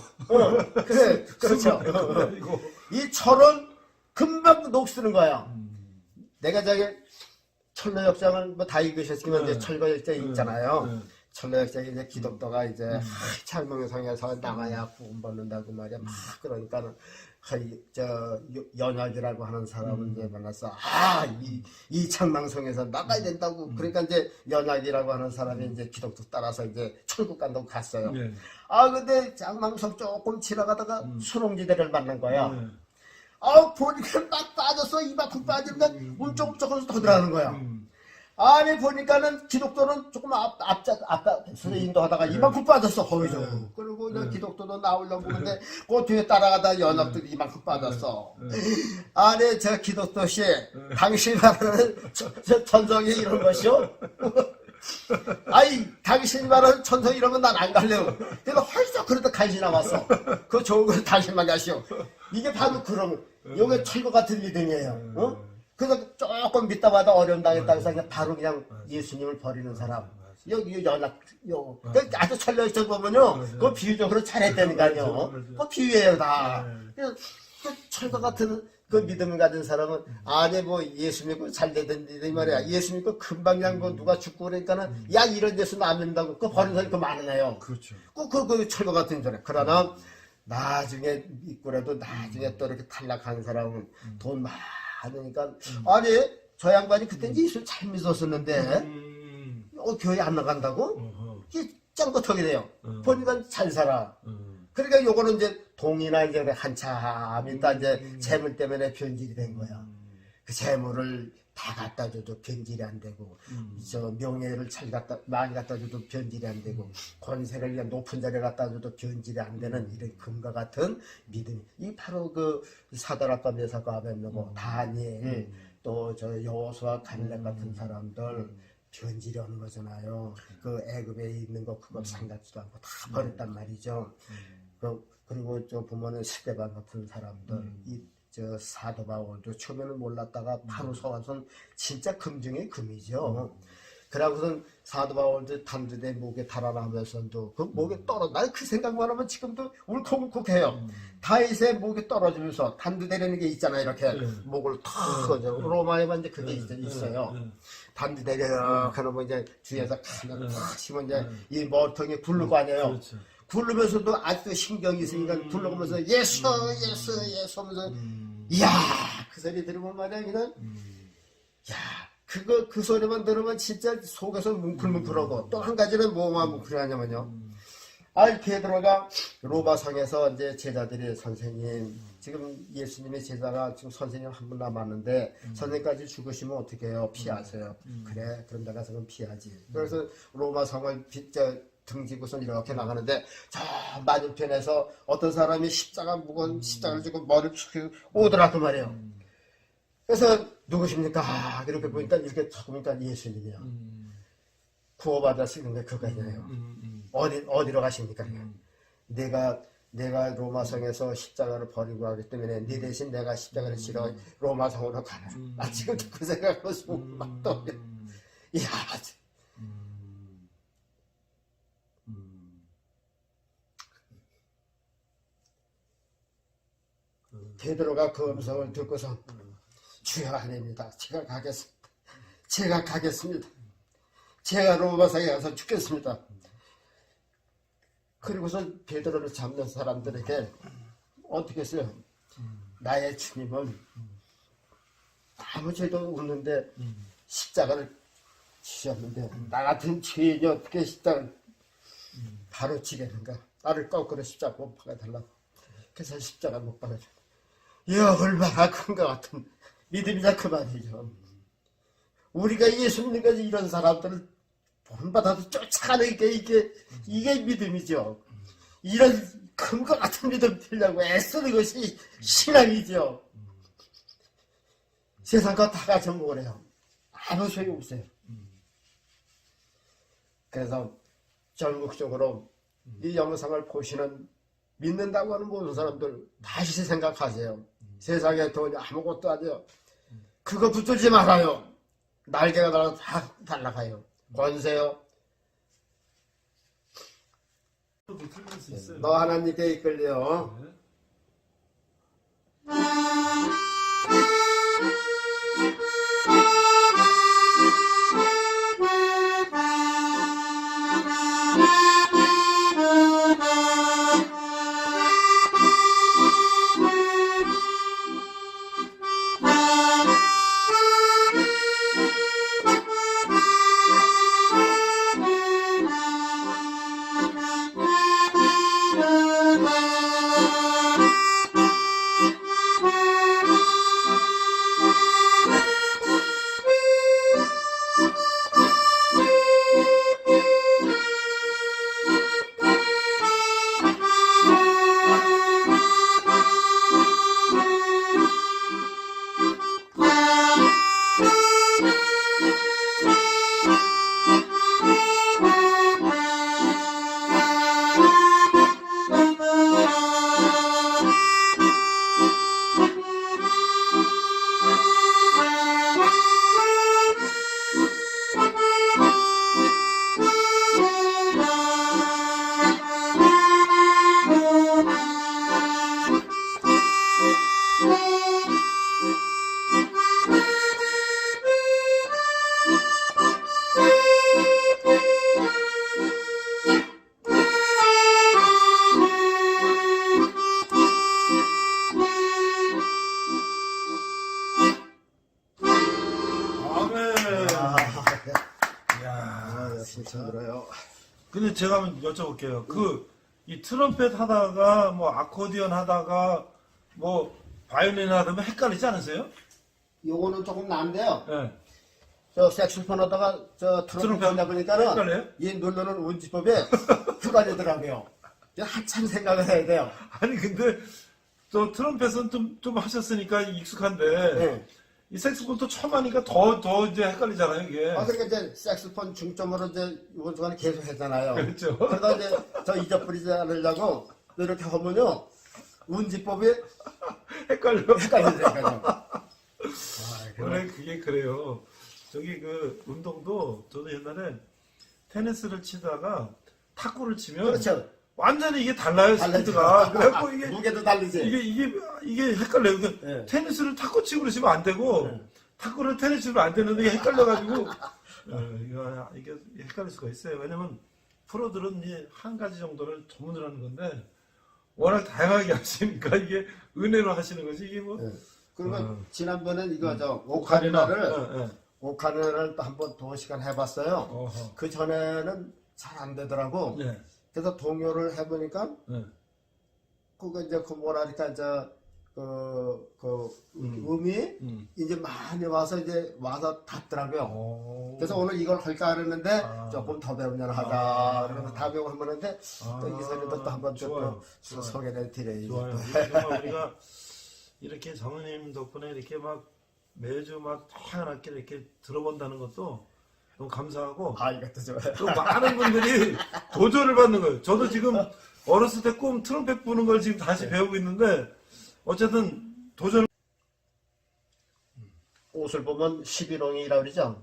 그래, 그렇죠. 이 철은 금방 녹쓰는 거야. 내가 철로 역장을 뭐 다 읽으셨지만 이제 철거 역장 있잖아요. 철로 역장에 이제 기독도가 이제 창명성에서 나가야 구원받는다고 말이야. 막 그러니까는 연약이라고 하는 사람을 이제 만나서 이 창망성에서 나가야 된다고 그러니까 이제 연약이라고 하는 사람이 이제 기독도 따라서 이제 천국 간다고 갔어요. 근데 창망성 조금 지나가다가 수롱지대를 만난 거야. 보니까 막 빠졌어. 이만큼 빠지면 조금씩 더 들어가는 거야. 아니 보니까는 기독도는 조금 앞서 인도하다가 이만큼 빠졌어 거기서. 그리고 이제 기독도도 나오려고 보는데 그 뒤에 따라가다 연합들이 이만큼 빠졌어. 아니 저 기독도씨 당신 말하는 천성이 이런 것이요? 아이 당신 말하는 천성이 이러면 난 안 갈래요. 내가 헐썩 그러다 간신히 나왔어. 그 좋은 거 당신만 가시오. 이게 바로 그런 요게 철거 같은 믿음이에요. 그래서 조금 믿다마다 어려움 당했다고 해서 그냥 바로 그냥 예수님을 버리는 사람. 여기 아주 철저히 보면요. 그거 비유적으로 잘했다니까요. 그거 비유예요, 다. 그 철거 같은 그 믿음을 가진 사람은 아니 뭐 예수 믿고 잘 되던지 이 말이야. 예수 믿고 금방 그냥 누가 죽고 그러니까는 야 이런 예수는 안 믿는다고 그거 버리는 사람이 그 많으네요. 그렇죠. 그 철거 같은 전에. 그러나 나중에 믿고라도 나중에 또 이렇게 탈락한 사람은 돈 많으니까 아니 저 양반이 그때 예수 잘 믿었었는데 교회 안 나간다고? 이게 짱긋하게 돼요. 보니까 잘 살아. 그러니까 요거는 이제 동이나 이제 한참 있다 이제 재물 때문에 변질이 된 거야. 그 재물을 다 갖다 줘도 변질이 안 되고, 저 명예를 많이 갖다 줘도 변질이 안 되고, 권세를 그냥 높은 자리에 갖다 줘도 변질이 안 되는 이런 금과 같은 믿음이. 이 바로 그 사드락과 메삭과 아벳느고, 다니엘, 또 저 여호수아 갈렙 같은 사람들, 변질이 오는 거잖아요. 그 애굽에 있는 거 그거 생각지도 않고 다 버렸단 말이죠. 그리고 저 보면은 스데반 같은 사람들, 저 사도 바울도 처음에는 몰랐다가 바로 서와선 진짜 금 중에 금이죠. 그러고선 사도 바울도 단두대 목에 달아나 하면서도 그 목에 난 그 생각만 하면 지금도 울컥울컥해요. 다윗의 목에 떨어지면서 단두대라는 게 있잖아요. 이렇게 목을 탁 로마에만 이제 그게 있어요. 단두대를 하면 이제 뒤에서 칼을 탁 치면 이제 이 머리통에 굴르고 아니에요. 그렇죠. 굴르면서도 아직도 신경이 있으니까 굴러가면서 예수 하면서 이야 그 소리 들으면 말이야 그냥 야 그 소리만 들으면 진짜 속에서 뭉클뭉클하고 또 한 가지는 뭐만 뭉클하냐면요. 베드로가 로마성에서 이제 제자들이 선생님 지금 예수님의 제자가 지금 선생님 한 분 남았는데 선생님까지 죽으시면 어떻게 해요? 피하세요. 그래 그럼 내가 지금 피하지. 그래서 로마성을 등지고서 이렇게 나가는데 저 맞은편에서 어떤 사람이 십자가 무거운 십자가를 지고 머리를 쭉 오더라 그 말이에요. 그래서 누구십니까? 이렇게 보니까 이렇게 보니까 예수님이요. 구원받았으니까 그거잖아요. 어디로 가십니까? 내가 로마성에서 십자가를 버리고 하기 때문에 네 대신 내가 십자가를 지러 로마성으로 가라. 나 지금도 그 생각하고 싶으면 막 떠요. 이야. 베드로가 그 음성을 듣고서 주여 아닙니다. 제가 가겠습니다. 제가 로마성에 가서 죽겠습니다. 그리고서 베드로를 잡는 사람들에게 어떻게 했어요? 나의 주님은 아무 죄도 없는데 십자가를 지셨는데 나 같은 죄인이 어떻게 십자가를 바로 지겠는가? 나를 거꾸로 십자가 못 박아달라고. 그래서 십자가 못 박아줘. 이야 얼마나 큰 것 같은 믿음이냐 그 말이죠. 우리가 예수 믿는 것이 이런 사람들을 본받아도 쫓아가는 게 이게 믿음이죠. 이런 큰 것 같은 믿음 들려고 애쓰는 것이 신앙이죠. 세상 거 다 가져먹으래요. 아무 소용 없어요. 그래서 전국적으로 이 영상을 보시는 믿는다고 하는 모든 사람들 다시 생각하세요. 세상에 돈이 아무것도 아니에요. 그거 붙들지 말아요. 날개가 날아서 다 날아가요. 권세요. 너 하나님께 이끌려. 힘들어요. 근데 제가 한번 여쭤볼게요. 이 트럼펫 하다가, 뭐, 아코디언 하다가, 뭐, 바이올린 하다가 헷갈리지 않으세요? 요거는 조금 난데요. 네. 저 색소폰 하다가 저 트럼펫 하다 보니까는 헷갈려요? 이 누르는 운지법에 헷갈리더라고요. 한참 생각을 해야 돼요. 아니, 근데, 저 트럼펫은 좀 하셨으니까 익숙한데, 네. 이 색소폰도 처음 하니까 더 이제 헷갈리잖아요, 이게. 그러니까 이제 색소폰 중점으로 이제 이번 주간에 계속 했잖아요. 그렇죠. 그러다 이제 저 잊어버리지 않으려고 이렇게 하면요. 운지법이 헷갈려. 헷갈린다니까요. 원래 그게 그래요. 저기 그 운동도 저도 옛날에 테니스를 치다가 탁구를 치면 그렇죠. 완전히 이게 달라요, 달라지죠. 스피드가. 그래갖고 이게 무게도 다르지. 이게 헷갈려요. 그러니까 예. 테니스를 탁구 치고 그러시면 안 되고 탁구를 테니스로 안 되는데 이게 헷갈려가지고 이게 헷갈릴 수가 있어요. 왜냐면 프로들은 이제 한 가지 정도를 전문을 하는 건데 워낙 다양하게 하시니까 이게 은혜로 하시는 거지 이게 뭐. 예. 그리고 지난번엔 이거 저 오카리나. 오카리나를 오카리나를 또 한번 2시간 해봤어요. 어허. 그 전에는 잘 안 되더라고. 네. 그래서 동요를 해보니까 네. 그거 이제 그 뭐랄까 이제 음이 이제 많이 와서 이제 와서 닿더라고요. 오. 그래서 오늘 이걸 할까 그랬는데 아. 조금 더 배우면 하자. 아. 그러면서 다 배우고 하는데 또 이선이도 또 한번 좋아요. 또 소개를 드려야지. 좋아요. 정말 우리가 이렇게 장로님 덕분에 이렇게 막 매주 막 다양한 악기를 이렇게 들어본다는 것도 너무 감사하고 아 이것도 좋아요. 또 많은 분들이 도전을 받는 거예요. 저도 지금 어렸을 때 꿈 트럼펫 부는 걸 지금 다시 배우고 있는데 어쨌든 도전. 꽃을 보면 11홍이라고 그러죠.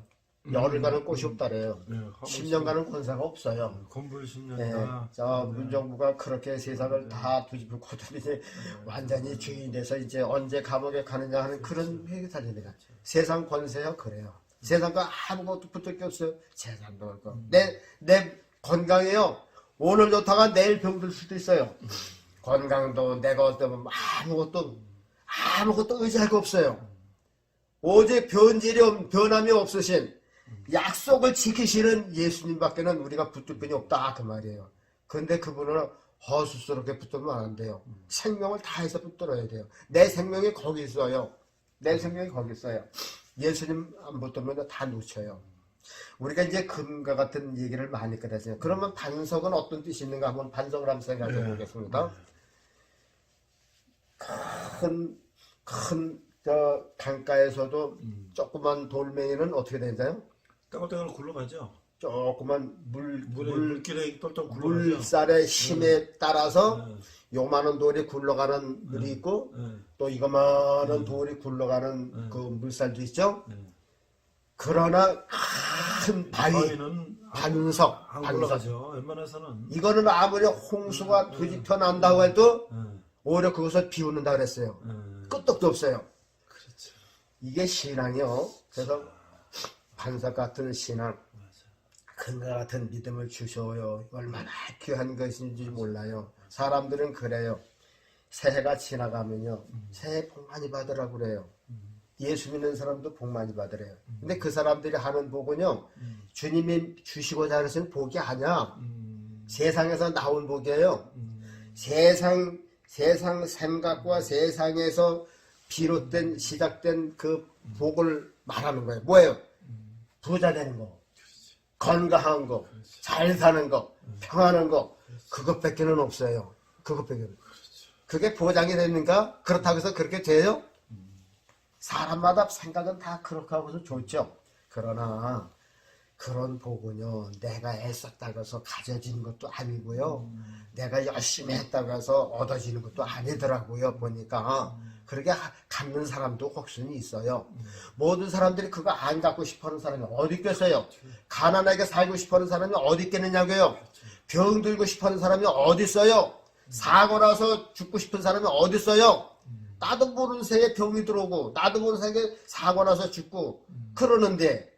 열흘간은 꽃이 없다래요. 네, 10년간은 권사가 없어요. 건불 네, 10년이다. 저 문정부가 그렇게 세상을 다 뒤집고 이제 완전히 주인이 돼서 이제 언제 감옥에 가느냐 하는 그런 회계 살리니까 세상 권세요 그래요. 세상과 아무것도 붙을 게 없어요. 세상도 그렇고 내 건강이요. 오늘 좋다가 내일 병들 수도 있어요. 건강도 내가 어쩌면 아무것도 의지할 거 없어요. 오직 변함이 없으신 약속을 지키시는 예수님밖에는 우리가 붙을 분이 없다 그 말이에요. 근데 그분은 허술스럽게 붙들면 안 돼요. 생명을 다해서 붙들어야 돼요. 내 생명이 거기 있어요. 내 생명이 거기 있어요. 예수님 안 붙들면 다 놓쳐요. 우리가 이제 금과 같은 얘기를 많이 꺼내세요. 그러면 반석은 어떤 뜻이 있는가 한번 반석을 한번 생각해 보겠습니다. 큰 저 강가에서도 조그만 돌멩이는 어떻게 되나요? 땡글땡글 굴러가죠. 조그만 물길에 똘똘 굴러가죠. 물살의 힘에 따라서 요만한 돌이 굴러가는 물이 있고 또 이거만한 돌이 굴러가는 그 물살도 있죠. 그러나 큰 바위는 반석 안 굴러가죠. 웬만해서는. 이거는 아무리 홍수가 뒤집혀 난다고 해도 오히려 그것을 비웃는다 그랬어요. 끄떡도 없어요. 그렇죠. 이게 신앙이요. 그래서 반석 같은 신앙, 근거 같은 믿음을 주셔요. 얼마나 귀한 것인지 몰라요. 사람들은 그래요. 새해가 지나가면요. 새해 복 많이 받으라고 그래요. 예수 믿는 사람도 복 많이 받으래요. 근데 그 사람들이 하는 복은요. 주님이 주시고자 하시는 복이 아니야. 세상에서 나온 복이에요. 세상 생각과 세상에서 비롯된 시작된 그 복을 말하는 거예요. 뭐예요? 부자 되는 거, 건강한 거, 잘 사는 거, 평안한 거, 그것밖에는 없어요. 그것밖에는. 그게 보장이 됩니까? 그렇다고 해서 그렇게 돼요? 사람마다 생각은 다 그렇게 하고서 좋죠. 그러나 그런 복은요, 내가 애썼다고 해서 가져지는 것도 아니고요, 내가 열심히 했다고 해서 얻어지는 것도 아니더라고요. 보니까 그렇게 갖는 사람도 혹순이 있어요. 모든 사람들이 그거 안 갖고 싶어하는 사람이 어디 있겠어요? 가난하게 살고 싶어하는 사람이 어디 있겠느냐고요? 병 들고 싶어하는 사람이 어디 있어요? 사고 나서 죽고 싶은 사람이 어디 있어요? 나도 모르는 새에 병이 들어오고 나도 모르는 새에 사고 나서 죽고 그러는데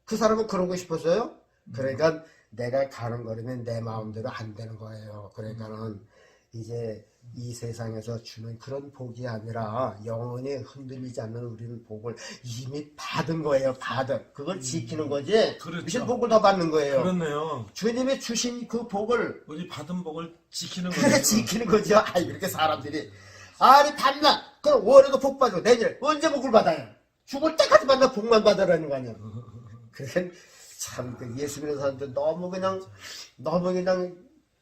그 사람은 그러고 싶었어요? 그러니까 내가 가는 거리면 내 마음대로 안 되는 거예요. 그러니까는 이제 이 세상에서 주는 그런 복이 아니라 영원히 흔들리지 않는 우리는 복을 이미 받은 거예요. 그걸 지키는 거지. 그렇죠. 무슨 복을 더 받는 거예요. 그렇네요. 주님이 주신 그 복을 우리 받은 복을 지키는 그래 거죠. 지키는 거죠. 이렇게 사람들이 아니 밤낮 그럼 올해도 복 받고 내년에 언제 복을 받아요? 죽을 때까지 만나 복만 받으라는 거 아니야. 그러니까 참 예수 믿는 사람들 너무 그냥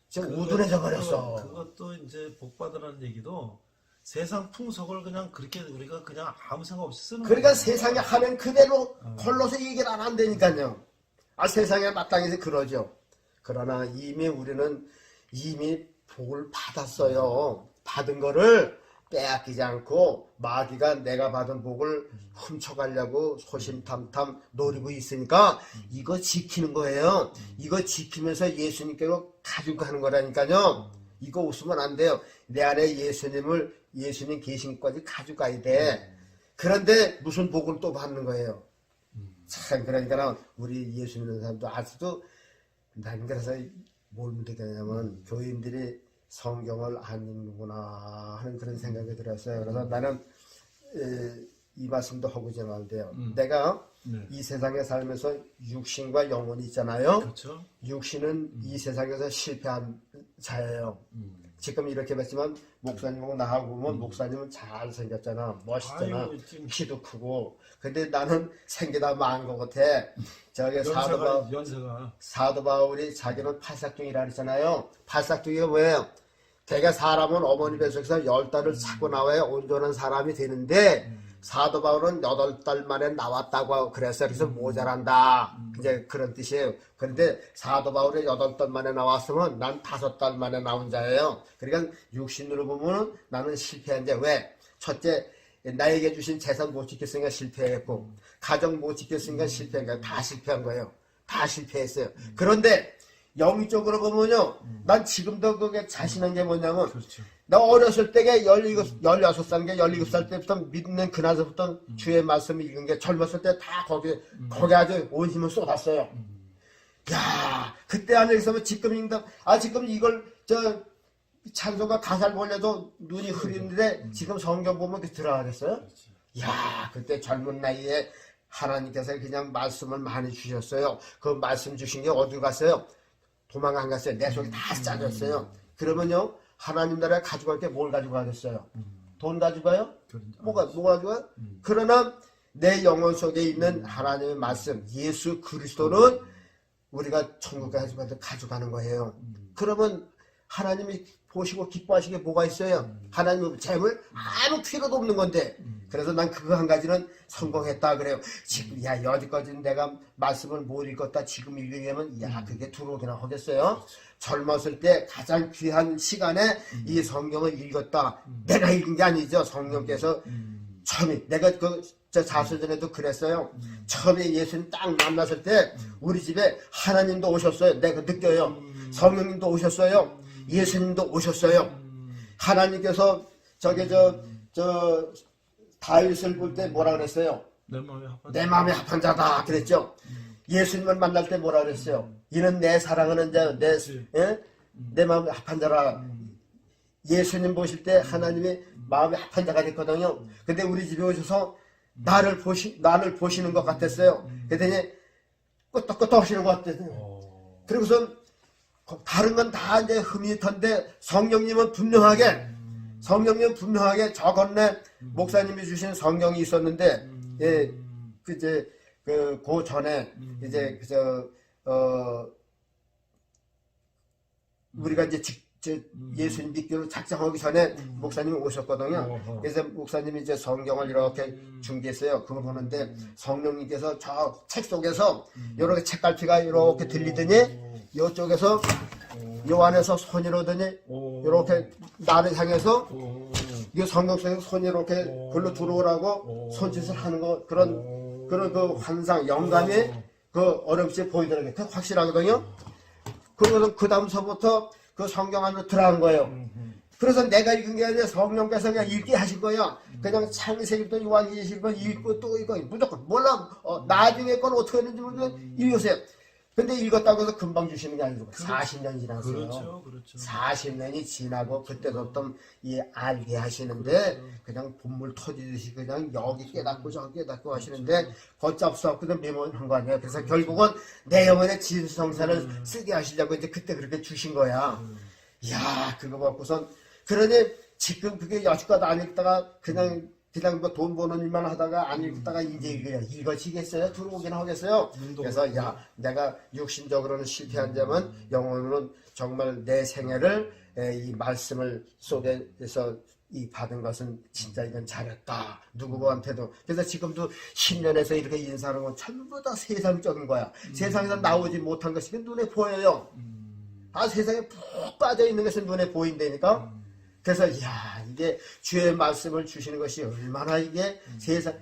지금 우둔해져 버렸어. 그것도 이제 복 받으라는 얘기도 세상 풍속을 그냥 그렇게 우리가 그냥 아무 생각 없이 쓰는 그러니까 거예요. 세상에 하는 그대로 걸러서 얘기를 안 한다니까요. 세상에 마땅해서 그러죠. 그러나 우리는 이미 복을 받았어요. 받은 거를 빼앗기지 않고 마귀가 내가 받은 복을 훔쳐가려고 소심탐탐 노리고 있으니까 이거 지키는 거예요. 이거 지키면서 예수님께로 가지고 가는 거라니까요. 이거 웃으면 안 돼요. 내 안에 예수님 계신 것까지 가지고 가야 돼. 그런데 무슨 복을 또 받는 거예요. 참, 그러니까 우리 예수 믿는 사람도 아직도 난 그래서 뭘 느꼈냐면 교인들이 성경을 안 읽는구나 하는 그런 생각이 들었어요. 그래서 나는 이 말씀도 하고 지나는데요. 내가 이 세상에 살면서 육신과 영혼이 있잖아요. 그렇죠. 육신은 이 세상에서 실패한 자예요. 지금 이렇게 봤지만 목사님하고 나하고 보면 목사님은 잘생겼잖아. 멋있잖아. 아이고, 지금 키도 크고. 근데 나는 생기다 망한 것 같아. 저기 연세가 사도 바울이 자기는 팔싹둥이라 그랬잖아요. 팔싹둥이가 뭐예요? 걔가 사람은 어머니 뱃속에서 10달을 찾고 나와야 온전한 사람이 되는데 사도 바울은 8달 만에 나왔다고 그랬어요. 그래서 모자란다. 이제 그런 뜻이에요. 그런데 사도 바울이 8달 만에 나왔으면 난 5달 만에 나온 자예요. 그러니까 육신으로 보면 나는 실패한 자. 왜? 첫째, 나에게 주신 재산 못 지켰으니까 실패했고, 가정 못 지켰으니까 실패한 거예요. 다 실패한 거예요. 다 실패했어요. 그런데 영적으로 보면요, 난 지금도 그게 자신한 게 뭐냐면, 그렇죠. 나 어렸을 때게 16살, 17살 때부터 믿는 그날부터 주의 말씀 읽은 게 젊었을 때 다 거기 아주 온 힘을 쏟았어요. 야, 그때 안 읽으면 지금 읽다, 지금 이걸, 찬송가 가사를 보려도 눈이 흐리는데 지금 성경 보면 그 들어가겠어요? 야, 그때 젊은 나이에 하나님께서 그냥 말씀을 많이 주셨어요. 그 말씀 주신 게 어디 갔어요? 도망 안 갔어요. 내 속에 다 짜졌어요. 그러면요, 하나님 나라에 가져갈 게 뭘 가지고 가겠어요? 돈 가져가요? 뭐가 가져가요? 그러나 내 영혼 속에 있는 하나님의 말씀, 예수 그리스도는 우리가 천국에 가져가는 거예요. 그러면 하나님이 보시고 기뻐하시게 뭐가 있어요? 하나님의 재물 아무 필요도 없는 건데. 그래서 난 그거 한 가지는 성공했다 그래요. 지금 여지까지는 내가 말씀을 못 읽었다 지금 읽으려면 그게 들어오기나 하겠어요? 젊었을 때 가장 귀한 시간에 이 성경을 읽었다. 내가 읽은 게 아니죠. 성령께서 처음에 내가 자서전에도 그랬어요. 처음에 예수님 딱 만났을 때 우리 집에 하나님도 오셨어요. 내가 느껴요. 성령님도 오셨어요. 예수님도 오셨어요. 하나님께서 다윗을 볼 때 뭐라 그랬어요? 내 마음에 합한 자다 그랬죠. 예수님을 만날 때 뭐라 그랬어요? 이는 내 사랑하는 자, 내 마음에 합한 자라. 예수님 보실 때 하나님이 마음에 합한 자가 됐거든요. 근데 우리 집에 오셔서 나를 보시는 것 같았어요. 그랬더니 끄떡끄떡 하시는 것 같았어요. 그리고선 다른 건 다 이제 흐릿한데 성령님은 분명하게 저 건네 목사님이 주신 성경이 있었는데 그 전에 우리가 이제 예수님 믿기로 작정하기 전에 목사님이 오셨거든요. 그래서 목사님이 이제 성경을 이렇게 준비했어요. 그거 보는데 성령님께서 저 책 속에서 이렇게 책갈피가 이렇게 들리더니 이쪽에서 요 안에서 손이 오더니 이렇게 나를 향해서 이 성경 속에서 손이 이렇게 글로 들어오라고 손짓을 하는 거 그런 그 환상 영감이 그 어렴풋이 보이더라고요. 그 확실하거든요. 그리고는 그 다음서부터 그 성경 안으로 들어간 거예요. 그래서 내가 읽은 게 아니라 성령께서 그냥 읽게 하신 거예요. 그냥 창세기부터 요한계시록 읽고 또 이거 무조건 몰라. 나중에 건 어떻게 했는지 모르겠는데 읽으세요. 근데 읽었다고 해서 금방 주시는 게 아니고 40년 지났어요. 그렇죠. 40년이 지나고 그때도 좀 알게 하시는데 그냥 본물 터지듯이 그냥 여기 깨닫고 저기 깨닫고 하시는데 걷잡 수 없고 메모한 거 아니에요. 그래서 결국은 내 영혼의 진수성찬을 쓰게 하시려고 이제 그때 그렇게 주신 거야. 이야, 그거 갖고선 그러니 지금 그게 여지껏 안 읽다가 그냥 뭐 돈 버는 일만 하다가 안 읽다가 이제 읽어지겠어요? 들어오긴 하겠어요? 그래서 내가 육신적으로는 실패한 점은 영혼으로는 정말 내 생애를 이 말씀을 속에서 받은 것은 진짜 이건 잘했다. 누구한테도. 그래서 지금도 10년에서 이렇게 인사하는 건 전부 다 세상적인 거야. 세상에서 나오지 못한 것이 눈에 보여요. 세상에 푹 빠져 있는 것은 눈에 보인다니까. 그래서 야 이게 주의 말씀을 주시는 것이 얼마나 이게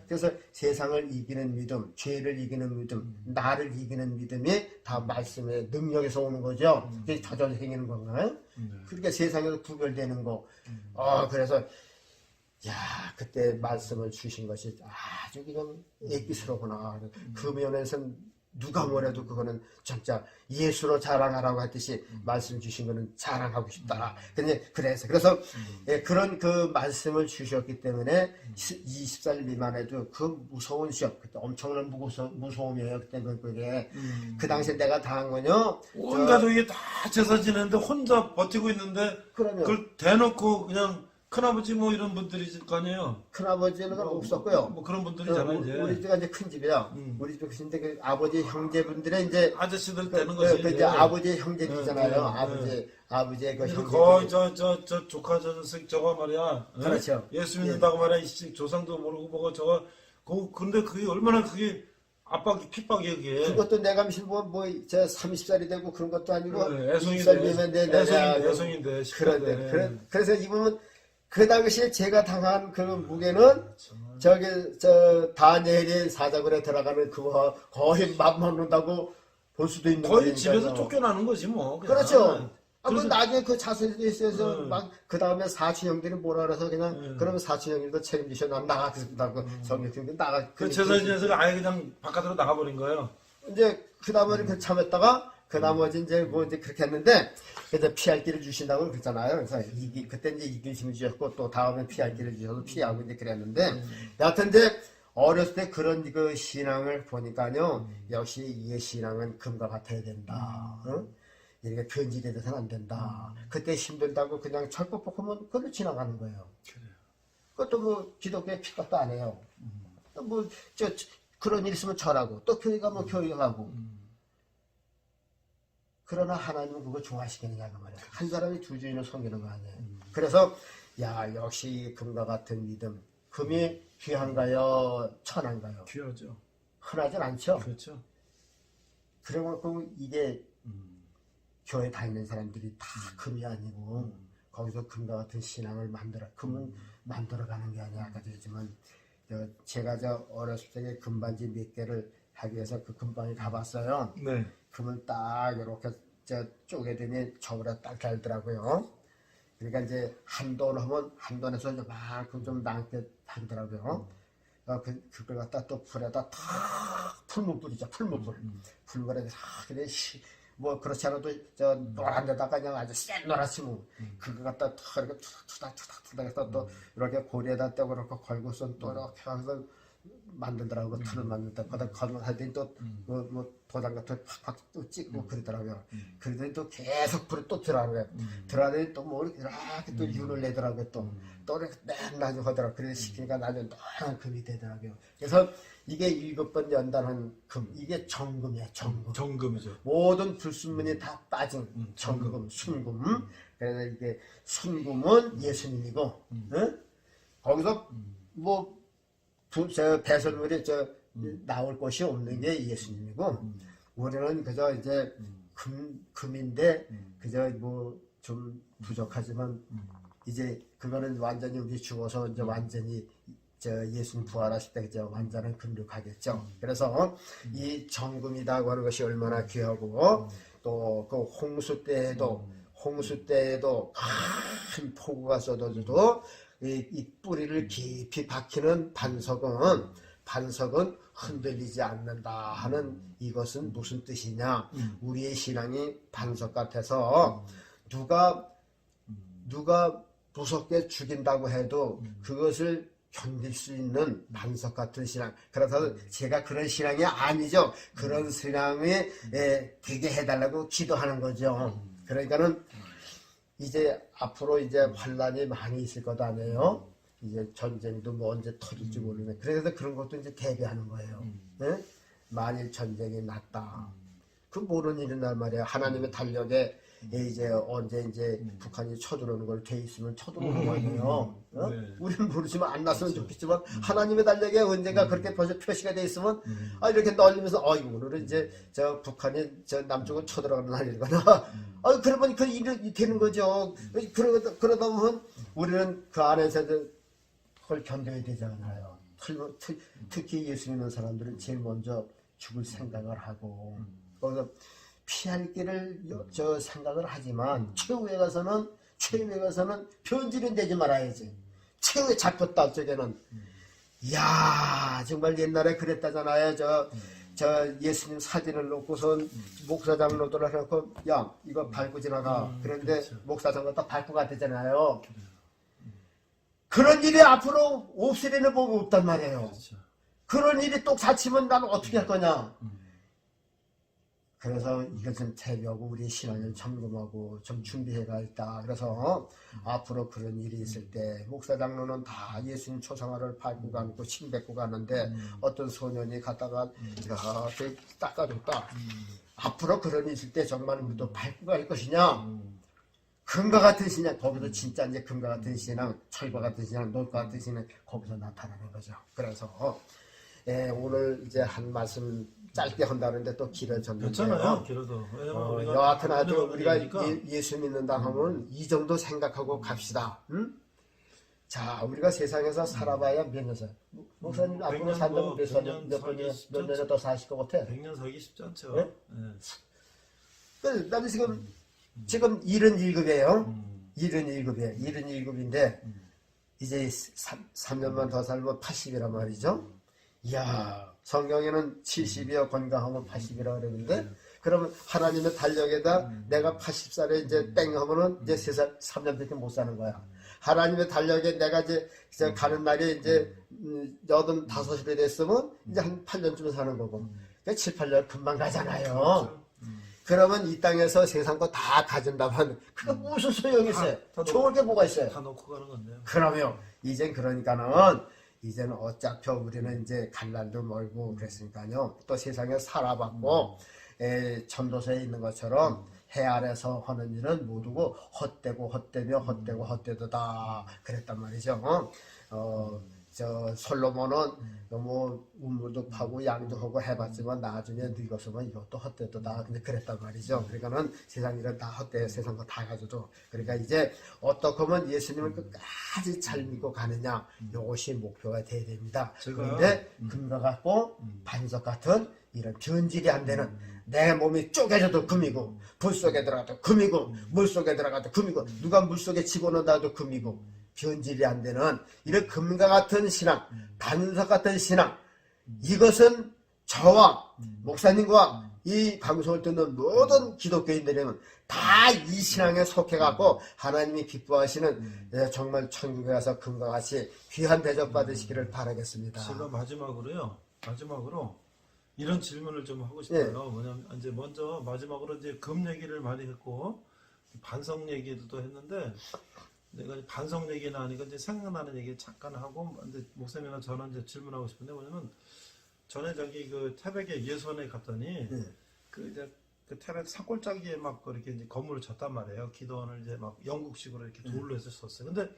그래서 세상을 이기는 믿음, 죄를 이기는 믿음, 나를 이기는 믿음이 다 말씀의 능력에서 오는 거죠. 그게 저절로 생기는 건가요? 그러니까 세상에서 구별되는 거. 그래서 야 그때 말씀을 주신 것이 아주 그냥 애기스러구나. 그 면에서는 누가 뭐래도 그거는 진짜 예수로 자랑하라고 했듯이 말씀 주신 거는 자랑하고 싶다. 그래서 예, 그런 그 말씀을 주셨기 때문에 20살 미만에도 그 무서운 시험, 그때 엄청난 무서움이에요. 그때 그게 그 당시에 내가 당한 거요. 온 가족이 다 제사 지내는데 혼자 버티고 있는데 그러면 그걸 대놓고 그냥 큰아버지 뭐 이런 분들이 있을 거 아니에요. 큰아버지는 없었고요. 뭐 그런 분들이잖아요. 이제. 우리 집가 이제 큰 집이야. 우리 집이 큰데 그 아버지 형제분들의 이제 아저씨들 되는 거지. 그 이제 아버지 형제들이잖아요. 아버지의 그 근데 형제. 거의 저 조카 저거 말이야. 그렇죠. 예수 믿는다고 말이야. 이 조상도 모르고 뭐고 저거. 근데 그게 얼마나 그게 압박이 핍박이야 그게. 그것도 내가 무슨 저 30살이 되고 그런 것도 아니고 애송인데. 애송인데. 그래서 이분은 그 당시에 제가 당한 그 무게는 다니엘이 사자굴에 들어가는 그거 거의 맞먹는다고 볼 수도 있는 거의 거니까요. 집에서 쫓겨나는 거지 뭐. 그냥. 그렇죠. 그래서- 나중에 그 자수에서 막 그 다음에 사촌형들이 뭐라 그래서 그냥 그러면 사촌형들도 책임지셔 난 나가겠다고 성경팀도 나가. 그 제사 지내서 아예 그냥 바깥으로 나가버린 거예요. 이제 그 다음에 그 참았다가 그 나머지 이제 그렇게 했는데 이제 피할 길을 주신다고 그랬잖아요. 그래서 그때 이제 이기심을 주셨고 또 다음에 피할 길을 주셔서 피하고 이제 그랬는데 여하튼 이제 어렸을 때 그런 그 신앙을 보니까요 역시 이 신앙은 금과 같아야 된다. 응? 이렇게 변질돼서는 안 된다. 그때 힘들다고 그냥 철컥뻑하면 그걸로 지나가는 거예요. 그것도 뭐 기독교에 핏값도 안 해요. 그런 일 있으면 절하고 또 교회 가면 교회 가고. 그러나 하나님은 그거 좋아하시겠느냐 그 말이야. 한 사람이 두 주인을 섬기는 거 아니에요. 그래서 역시 금과 같은 믿음. 금이 귀한가요? 천한가요? 귀하죠. 흔하진 않죠. 그렇죠. 그래갖고 이게 교회 다니는 사람들이 다 금이 아니고 거기서 금과 같은 신앙을 금은 만들어가는 게 아니야. 아까도 했지만 제가 어렸을 때 금반지 몇 개를 하기 위해서 그 금방에 가봤어요. 네. 금을 딱 이렇게 쪼개더니 저울에 딱 달더라고요. 그러니까 이제 한 돈 하면 한 돈에서 이만큼 좀 남게 하더라고요. 그걸 갖다 또 불에다 탁 풀물 뿌리죠. 풀물. 풀물에 탁 그래 뭐 그렇지 않아도 노란 데다가 그냥 아주 센 노랗지 뭐 그거 갖다 탁 이렇게 투닥 해서 또 이렇게 고리에다 떼고 이렇게 걸고선 또 이렇게 해서 만들더라고. 틀을 만든다. 거기다 걸면 하더니 또 뭐 도장 같은 팍팍 또 찍고 그러더라고요. 그러더니 또 계속 불에 또 들어가고요. 들어가더니 또 뭐 이렇게 또 윤을 내더라고요. 또 이렇게 맨날 하더라고요. 그래서 시키니까 나중에 노란 금이 되더라고요. 그래서 이게 7번 연단한 금, 이게 정금이야, 정금. 정금이죠. 모든 불순물이 다 빠진 정금, 순금. 그래서 이게 순금은 예수님이고, 응? 거기서 뭐 배설물이 나올 것이 없는 게 예수님이고, 우리는 그저 이제 금인데 그저 뭐 좀 부족하지만 이제 그거는 완전히 우리 죽어서 이제 완전히 예수님 부활하실 때 이제 완전한 금육하겠죠. 그래서 이 정금이라고 하는 것이 얼마나 귀하고 또 그 홍수 때에도 큰 폭우가 쏟아져도 이 뿌리를 깊이 박히는 반석은 흔들리지 않는다 하는 이것은 무슨 뜻이냐? 우리의 신앙이 반석 같아서 누가 무섭게 죽인다고 해도 그것을 견딜 수 있는 반석 같은 신앙. 그래서 제가 그런 신앙이 아니죠. 그런 신앙에 되게 해달라고 기도하는 거죠. 그러니까는 이제 앞으로 이제 환란이 많이 있을 것 아니에요. 이제 전쟁도 뭐 언제 터질지 모르네. 그래서 그런 것도 이제 대비하는 거예요. 네? 만일 전쟁이 났다. 그 모르는 일은 날 말이에요. 하나님의 달력에 이제 언제 이제 북한이 쳐들어오는 걸 돼 있으면 쳐들어오는 거 아니에요. 네. 우리는 모르지만 안 났으면 좋겠지만 하나님의 달력에 언젠가 그렇게 벌써 표시가 돼 있으면 이렇게 널리면서 오늘은 이제 북한이 남쪽으로 쳐들어가는 날이거나 그러면 그 일이 되는 거죠. 그러다 보면 우리는 그 안에서 그걸 견뎌야 되잖아요. 특히 예수 믿는 사람들은 제일 먼저 죽을 생각을 하고 거기서 피할 길을 저 생각을 하지만 최후에 가서는 변질은 되지 말아야지. 최후에 잡혔다 쪽에는 이야 정말 옛날에 그랬다잖아요. 저 예수님 사진을 놓고선 목사장 노도를 해놓고 야 이거 밟고 지나가. 그런데 그렇죠. 목사장 갖다 밟고 갔대잖아요. 그런 일이 앞으로 없으리는 법이 없단 말이에요. 그렇죠. 그런 일이 또 닥치면 나는 어떻게 할 거냐. 그래서 이것은 태교하고 우리 신앙을 점검하고 좀 준비해가야겠다. 그래서 앞으로 그런 일이 있을 때 목사 장로는 다 예수님 초상화를 밟고 가고 침 뱉고 가는데 어떤 소년이 갔다가 이렇게 닦아줬다. 앞으로 그런 일이 있을 때 정말 우리도 밟고 갈 것이냐. 금과 같은 신앙, 거기서 진짜 이제 금과 같은 신앙, 철과 같은 신앙, 노과 같은 신앙, 거기서 나타나는 거죠. 그래서, 오늘 이제 한 말씀 짧게 한다는데 또 길어졌는데요. 괜찮아요, 길어도. 왜냐면 우리가 여하튼 아주 우리가 얘기니까. 예수 믿는다 하면 이 정도 생각하고 갑시다. 응? 자, 우리가 세상에서 살아봐야 몇 년 살? 목사님 앞으로 100년 산다면 몇 살기 쉽지 년에 더 사실 것 같아? 100년 살기 쉽지 않죠. 네? 네. 나도 지금 77이에요. 77이에요. 77인데, 이제 3년만 더 살면 80이란 말이죠. 이야, 성경에는 70이여 건강하면 80이라 그러는데, 그러면 하나님의 달력에다 내가 80살에 이제 땡 하면은 이제 3살, 3년밖에 못 사는 거야. 하나님의 달력에 내가 이제 가는 날이 이제 85이 됐으면 이제 한 8년쯤 사는 거고. 7, 8년 금방 가잖아요. 그러면 이 땅에서 세상 거 다 가진다면 그게 무슨 소용이 있어요? 좋을 게 뭐가 있어요? 다 놓고 가는 건데요. 그러면 이젠 그러니까는 이제는 어차피 우리는 이제 갈 날도 멀고 그랬으니까요. 또 세상에 살아봤고 전도서에 있는 것처럼 해 아래서 하는 일은 모두고 헛되고 헛되며 헛되고 헛되도다 그랬단 말이죠. 저 솔로몬은 뭐 우물도 파고 양도 하고 해봤지만 나중에 늙었으면 이것도 헛되도다. 근데 그랬단 말이죠. 그러니까는 세상 일은 다 헛되어 세상 거 다 가져도. 그러니까 이제 어떻게 하면 예수님을 끝까지 잘 믿고 가느냐. 이것이 목표가 돼야 됩니다. 그런데 금과 같고 반석 같은 이런 변질이 안 되는 내 몸이 쪼개져도 금이고 불 속에 들어가도 금이고 물 속에 들어가도 금이고 누가 물 속에 집어넣어도 금이고 변질이 안 되는 이런 금과 같은 신앙, 반석 같은 신앙, 이것은 저와 목사님과 이 방송을 듣는 모든 기독교인들은 다 이 신앙에 속해갖고 하나님이 기뻐하시는 정말 천국에 가서 금과 같이 귀한 대접 받으시기를 바라겠습니다. 제가 마지막으로 이런 질문을 좀 하고 싶어요. 뭐냐면 이제 먼저 마지막으로 이제 금 얘기를 많이 했고 반석 얘기도 했는데. 내가 반석 얘기나 하니까 이제 생각나는 얘기 잠깐 하고, 이제 목사님이나 저는 이제 질문하고 싶은데, 뭐냐면, 전에 저기 그 태백에 예수원에 갔더니, 그 이제 그 태백 산골짜기에 막 이렇게 이제 건물을 졌단 말이에요. 기도원을 이제 막 영국식으로 이렇게 돌로 해서 썼어요. 근데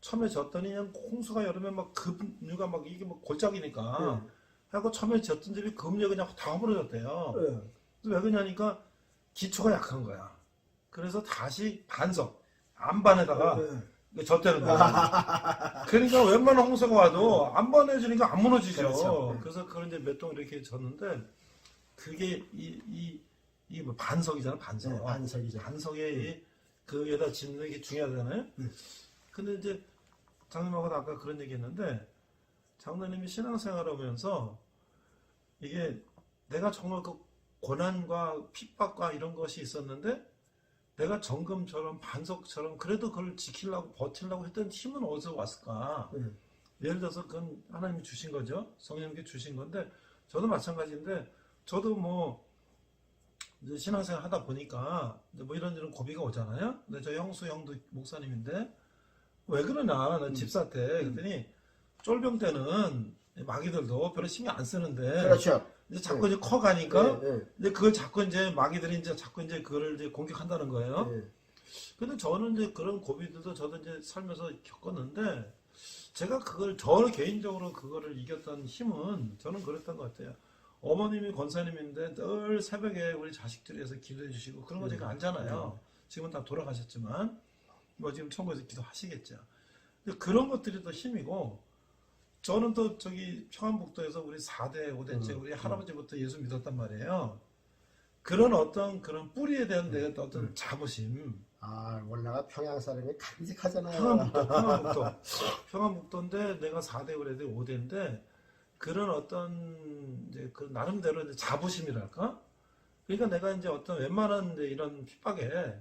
처음에 졌더니 그냥 홍수가 여름에 막 급류가 막 이게 뭐 골짜기니까, 하고 처음에 졌던 집이 급류가 그냥 다 허물어졌대요. 그래서 왜 그러냐니까 기초가 약한 거야. 그래서 다시 반석. 안반에다가 젖대는 거야. 그러니까 웬만한 홍수가 와도 안반해주니까 안 무너지죠. 그렇죠. 그래서 그걸 이제 몇 동 이렇게 졌는데 그게 뭐 반석이잖아, 반석. 반석이죠. 반석에 그 여기다 짓는 게 중요하잖아요. 근데 이제 장로님하고도 아까 그런 얘기 했는데 장로님이 신앙생활 하면서 이게 내가 정말 그 고난과 핍박과 이런 것이 있었는데 내가 정금처럼 반석처럼 그래도 그걸 지키려고 버티려고 했던 힘은 어디서 왔을까? 예를 들어서 그건 하나님이 주신 거죠. 성령님께 주신 건데 저도 마찬가지인데 저도 뭐 이제 신앙생활 하다 보니까 뭐 이런 고비가 오잖아요. 근데 저 형도 목사님인데 왜 그러나 나 집사 때 그랬더니 쫄병 때는 마귀들도 별로 신경 안 쓰는데 그렇죠. 이제 자꾸 이제 커가니까 이제 그걸 자꾸 이제 마귀들이 이제 자꾸 이제 그걸 이제 공격한다는 거예요. 근데 저는 이제 그런 고비들도 저도 이제 살면서 겪었는데 제가 그걸 저는 개인적으로 그거를 이겼던 힘은 저는 그랬던 것 같아요. 어머님이 권사님인데 늘 새벽에 우리 자식들이 해서 기도해 주시고 그런 거 제가 알잖아요. 지금은 다 돌아가셨지만 뭐 지금 천국에서 기도하시겠죠. 근데 그런 것들이 더 힘이고, 저는 또 저기 평안북도에서 우리 4대, 5대째 우리 할아버지부터 예수 믿었단 말이에요. 그런 어떤 그런 뿌리에 대한 내 어떤 자부심. 원래가 평양 사람이 간직하잖아요. 평안북도인데 내가 4대 그래도 5대인데 그런 어떤 이제 그 나름대로 이제 자부심이랄까? 그러니까 내가 이제 어떤 웬만한 이제 이런 핍박에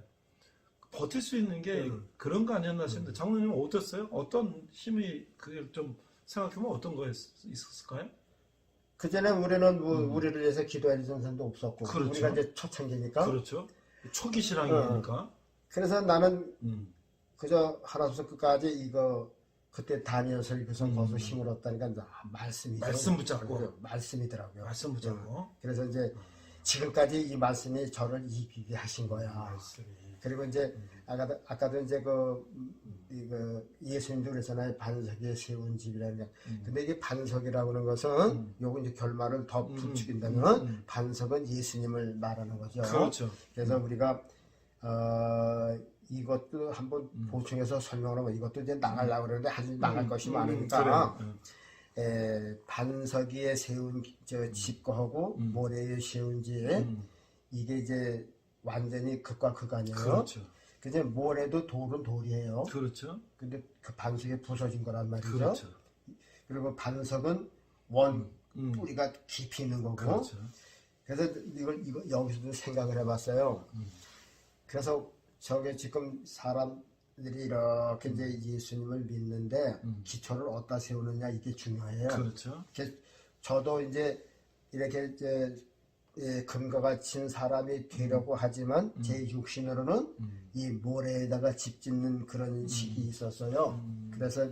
버틸 수 있는 게 그런 거 아니었나 싶은데 장로님은 어땠어요? 어떤 힘이 그게 좀 생각해보면 어떤 거 있었을까요? 그 전에 우리는 우리를 위해서 기도해 주는 사람도 없었고, 그렇죠. 우리가 이제 초창기니까. 그렇죠. 초기 신앙이니까. 그래서 나는 그저 하나부터 끝까지 이거 그때 다니엘서 교선 거기서 힘을 얻다니까 말씀이죠. 말씀 붙잡고. 말씀이더라고요. 말씀 붙잡고. 그래서 이제 지금까지 이 말씀이 저를 이기게 하신 거야. 말씀이. 그리고 이제 아까도 이제 예수님도 그랬잖아요. 반석에 세운 집이라는 게. 근데 이게 반석이라고 하는 것은 요거 이제 결말을 더 부추긴다면 반석은 예수님을 말하는 거죠. 그렇죠. 그래서 우리가 이것도 한번 보충해서 설명을 하면 이것도 이제 나가려고 그러는데 아직 나갈 것이 많으니까 반석 위에 세운 저 집거하고 모래 위에 세운 집 이게 이제 완전히 극과 극 아니에요. 그렇죠. 근데 모래도 돌은 돌이에요. 그렇죠. 근데 그 반석이 부서진 거란 말이죠. 그렇죠. 그리고 반석은 뿌리가 깊이 있는 거고. 그렇죠. 그래서 이걸 여기서도 생각을 해봤어요. 그래서 저게 지금 사람들이 이렇게 이제 예수님을 믿는데 기초를 어디다 세우느냐 이게 중요해요. 그렇죠. 저도 이제 이렇게 이제 금과 친 사람이 되려고 하지만 제 육신으로는 이 모래에다가 집 짓는 그런 시기 있었어요. 그래서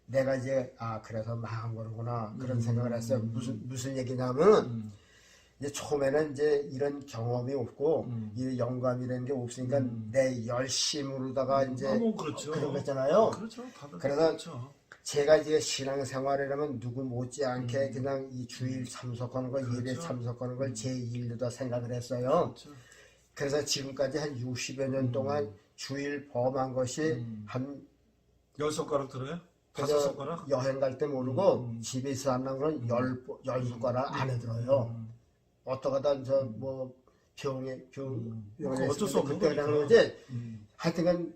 내가 이제 그래서 망한 거구나 그런 생각을 했어요. 무슨 얘기냐면 이제 처음에는 이제 이런 경험이 없고 이 영감이라는 게 없으니까 내 열심으로다가 이제 그렇죠. 그런 거 있잖아요. 그렇죠. 다들 그래서 그렇죠. 제가 이제 신앙생활이라면 누구 못지않게 그냥 이 주일 참석하는 걸 그렇죠. 예배 참석하는 걸 제 일로다 생각을 했어요. 그렇죠. 그래서 지금까지 한 60여 년 동안 주일 범한 것이 한 10손가락 들어요? 그저 5손가락? 여행 갈 때 모르고 집에서 하는 건 10손가락 안에 들어요. 어떡하다 뭐 병에 어쩔 수 없는 그때 거니까. 그런 거지. 하여튼간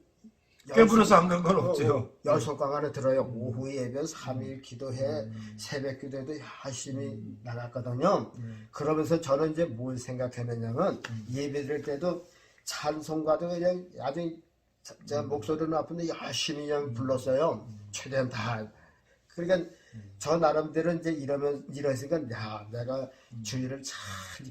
깨부려서 안 간 건 없죠. 10손가락 안에 들어요. 오후 예배 3일 기도해 새벽 기도에도 열심히 나갔거든요. 그러면서 저는 이제 뭘 생각했느냐면 예배 드릴 때도 찬송가도 그냥 아주 제가 목소리는 아픈데 열심히 그냥 불렀어요. 최대한 다. 그러니까 저 나름대로 이제 이러니까 내가 주일을 참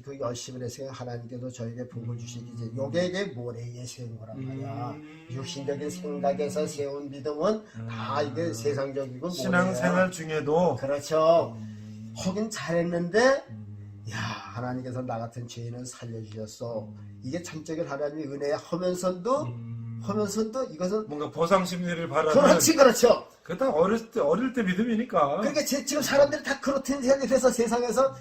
그 열심히 했으니까 하나님께서 저에게 복을 주시기지. 요게 이게 모래에 세운 거란 말이야. 육신적인 생각에서 세운 믿음은 다 이게 세상적이고 신앙생활 중에도 그렇죠. 하긴 잘했는데 하나님께서 나 같은 죄인은 살려주셨어. 이게 전적인 하나님의 은혜 하면서도 이것은 뭔가 보상 심리를 바라는 그렇죠. 그다 어릴 때 믿음이니까. 그러니까 지금 사람들이 다 그렇다는 생각이 돼서 세상에서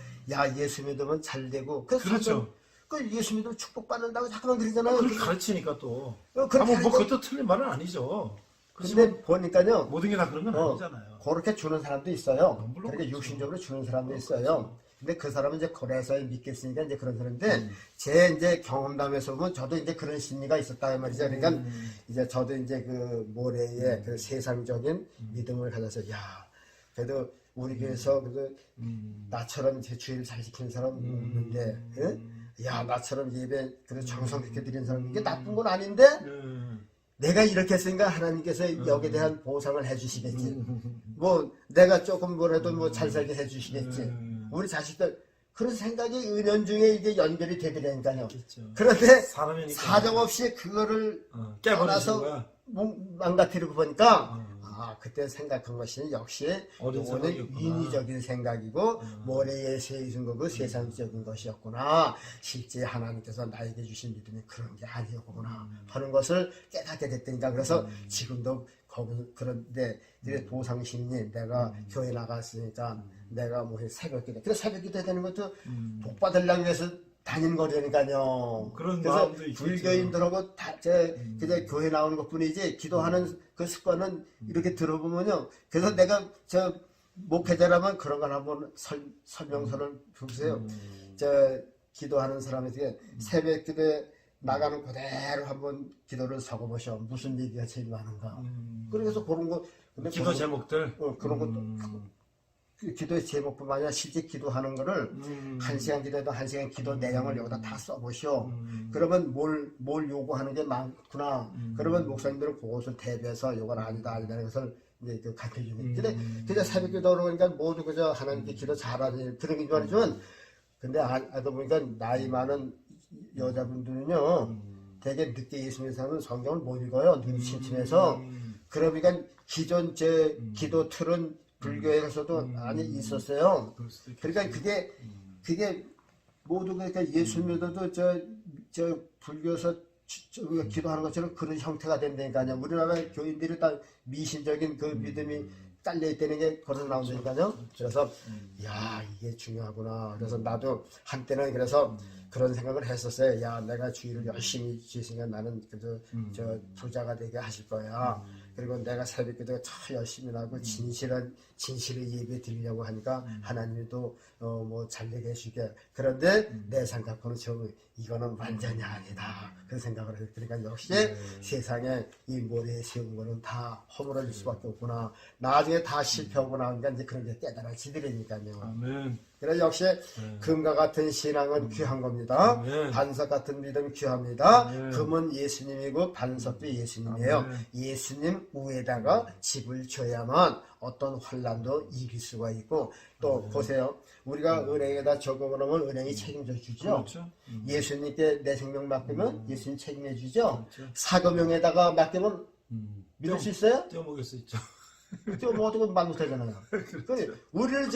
예수 믿으면 잘 되고 그렇죠. 그 예수 믿으면 축복받는다고 자꾸만 그러잖아요. 그렇게 가르치니까 또. 그렇게 뭐 그것도 틀린 말은 아니죠. 근데 보니까요. 모든 게 다 그런 건 아니잖아요. 그렇게 주는 사람도 있어요. 물론 그렇게 그렇죠. 육신적으로 주는 사람도 있어요. 근데 그 사람은 이제 그래서 믿겠으니까 이제 그런 사람인데 제 이제 경험담에서 보면 저도 이제 그런 심리가 있었다 이 말이죠. 그러니까 이제 저도 이제 그 모래에 그 세상적인 믿음을 가져서 그래도 우리 교회에서 그래도 나처럼 제 주일 잘 지키는 사람 없는데 나처럼 예배 그래도 정성 깊게 드리는 사람 이게 나쁜 건 아닌데 내가 이렇게 했으니까 하나님께서 여기에 대한 보상을 해주시겠지. 뭐 내가 조금 뭐라도 뭐 잘 살게 해주시겠지. 우리 자식들 그런 생각이 은연중에 이게 연결이 되더라니까요. 그렇죠. 그런데 사람이니까. 사정없이 그거를 깨버리신 거야. 망가뜨리고 보니까 그때 생각한 것이 역시 어린 이거는 생각이었구나. 인위적인 생각이고 모래에 세우신 거고 세상적인 것이었구나. 실제 하나님께서 나에게 주신 믿음이 그런 게 아니었구나 하는 것을 깨닫게 됐다니까. 그래서 지금도 그런데 보상심리 내가 교회 나갔으니까 내가 뭐 새벽 기도. 그래서 새벽 기도 되는 것도 복 받으려고 해서 다닌 거라니까요. 그런 그래서 마음도 있겠죠. 불교인들하고 그저 교회 나오는 것뿐이지 기도하는 그 습관은 이렇게 들어보면요. 그래서 내가 저 목회자라면 그런 걸 한번 설명서를 보세요. 저 기도하는 사람에게 새벽 기도에 나가는 그대로 한번 기도를 적어보셔. 무슨 얘기가 제일 많은가. 그래서 그런 거 근데 기도 제목들 그런 것도 그 기도의 제목뿐만 아니라 실제 기도하는 거를 1시간 기도해도 1시간 기도 내용을 여기다 다 써보시오. 그러면 뭘 요구하는 게 많구나. 그러면 목사님들은 그것을 대비해서 이건 아니다 이런 것을 이제 그 가르쳐 주는. 근데 그저 새벽 기도로 그러니까 모두 그저 하나님께 기도 잘하는 그런 게 말이지만 근데 알다 보니까 나이 많은 여자분들은요 되게 늦게 예수님 사람은 성경을 못 읽어요. 눈이 침침해서. 그러니까 기존 제 기도 틀은 불교에서도 많이 있었어요. 그러니까 그게 모두 그러니까 예수 믿어도 저 불교에서 우리가 기도하는 것처럼 그런 형태가 된다니까요. 우리나라 교인들이 다 미신적인 그 믿음이 깔려 있다는 게 거기서 나온다니까요. 그래서 야 이게 중요하구나. 그래서 나도 한때는 그래서 그런 생각을 했었어요. 야 내가 주의를 열심히 지으니까 나는 저 부자가 되게 하실 거야. 그리고 내가 새벽기도 참 열심히 하고 진실의 예배 드리려고 하니까 하나님도 뭐 잘되게 해주게. 그런데 내 생각으로는 이거는 완전히 아니다. 그런 생각을 해요. 그러니까 역시 세상에 이 모래에 세운 거는 다 허물어질 수밖에 없구나. 나중에 다 실패하고 나오니까 이제 그런 게 깨달아지더라니까요. 아멘. 그래서 역시 금과 같은 신앙은 귀한 겁니다. 반석 같은 믿음이 귀합니다. 금은 예수님이고 반석도 예수님이에요. 예수님 위에다가 집을 줘야만 어떤 환란도 이길 수가 있고 또 보세요. 우리가 은행에다 적어놓으면 은행이 책임져 주죠. 그렇죠. 예수님께 내 생명 맡기면 예수님 책임져 주죠. 그렇죠. 사금형에다가 맡기면 믿을 수 있어요? 떼어먹을 수 있죠. 뭐 어떻게 말 못하잖아요. 우리를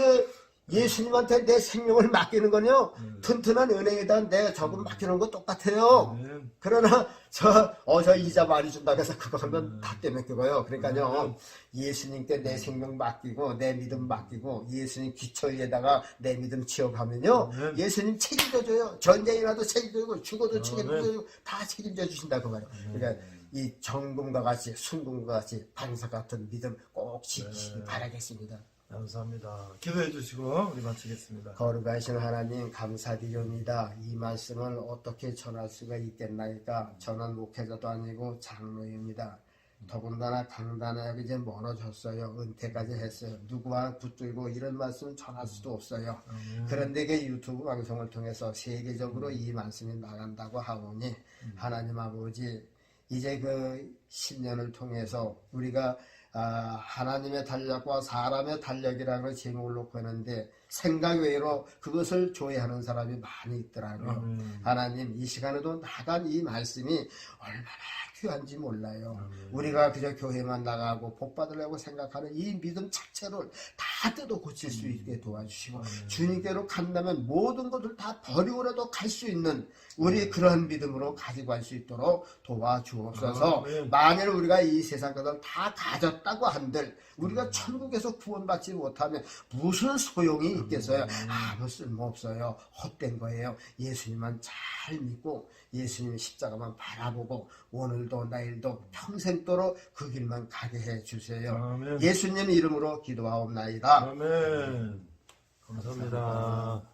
예수님한테 내 생명을 맡기는 건요 튼튼한 은행에다 내가 저금 맡기는 거 똑같아요. 그러나 저 이자 많이 준다고 해서 그거 하면 다 떼먹고요. 그러니까요 예수님께 내 생명 맡기고 내 믿음 맡기고 예수님 기초 위에다가 내 믿음 취업하면요 예수님 책임져줘요. 전쟁이라도 책임져주고 죽어도 책임져주고 다 책임져 주신다 그 말이에요. 그러니까 이 정금과 같이 순금과 같이 반석 같은 믿음 꼭 지키시기 바라겠습니다. 감사합니다. 기도해 주시고 우리 마치겠습니다. 거룩하신 하나님 감사드립니다. 이 말씀을 어떻게 전할 수가 있겠나이까. 저는 목회자도 아니고 장로입니다. 더군다나 강단하게 이제 멀어졌어요. 은퇴까지 했어요. 누구와 붙들고 이런 말씀 전할 수도 없어요. 그런데 이게 유튜브 방송을 통해서 세계적으로 이 말씀이 나간다고 하오니 하나님 아버지 이제 그 10년을 통해서 우리가 하나님의 달력과 사람의 달력이라는 제목을 놓고 하는데 생각 외로 그것을 조회하는 사람이 많이 있더라고요. 하나님 이 시간에도 나간 이 말씀이 얼마나 귀한지 몰라요. 우리가 그저 교회만 나가고 복 받으려고 생각하는 이 믿음 자체를 다 뜯어 고칠 수 있게 도와주시고 주님께로 간다면 모든 것을 다 버리고라도 갈 수 있는 우리 그런 믿음으로 가지고 갈 수 있도록 도와주옵소서. 만일 우리가 이 세상 것을 다 가졌다고 한들 우리가 천국에서 구원받지 못하면 무슨 소용이 있겠어요? 아무 쓸모없어요. 헛된 거예요. 예수님만 잘 믿고 예수님의 십자가만 바라보고 오늘도 내일도 평생도록 그 길만 가게 해주세요. 아멘. 예수님 이름으로 기도하옵나이다. 아멘. 감사합니다.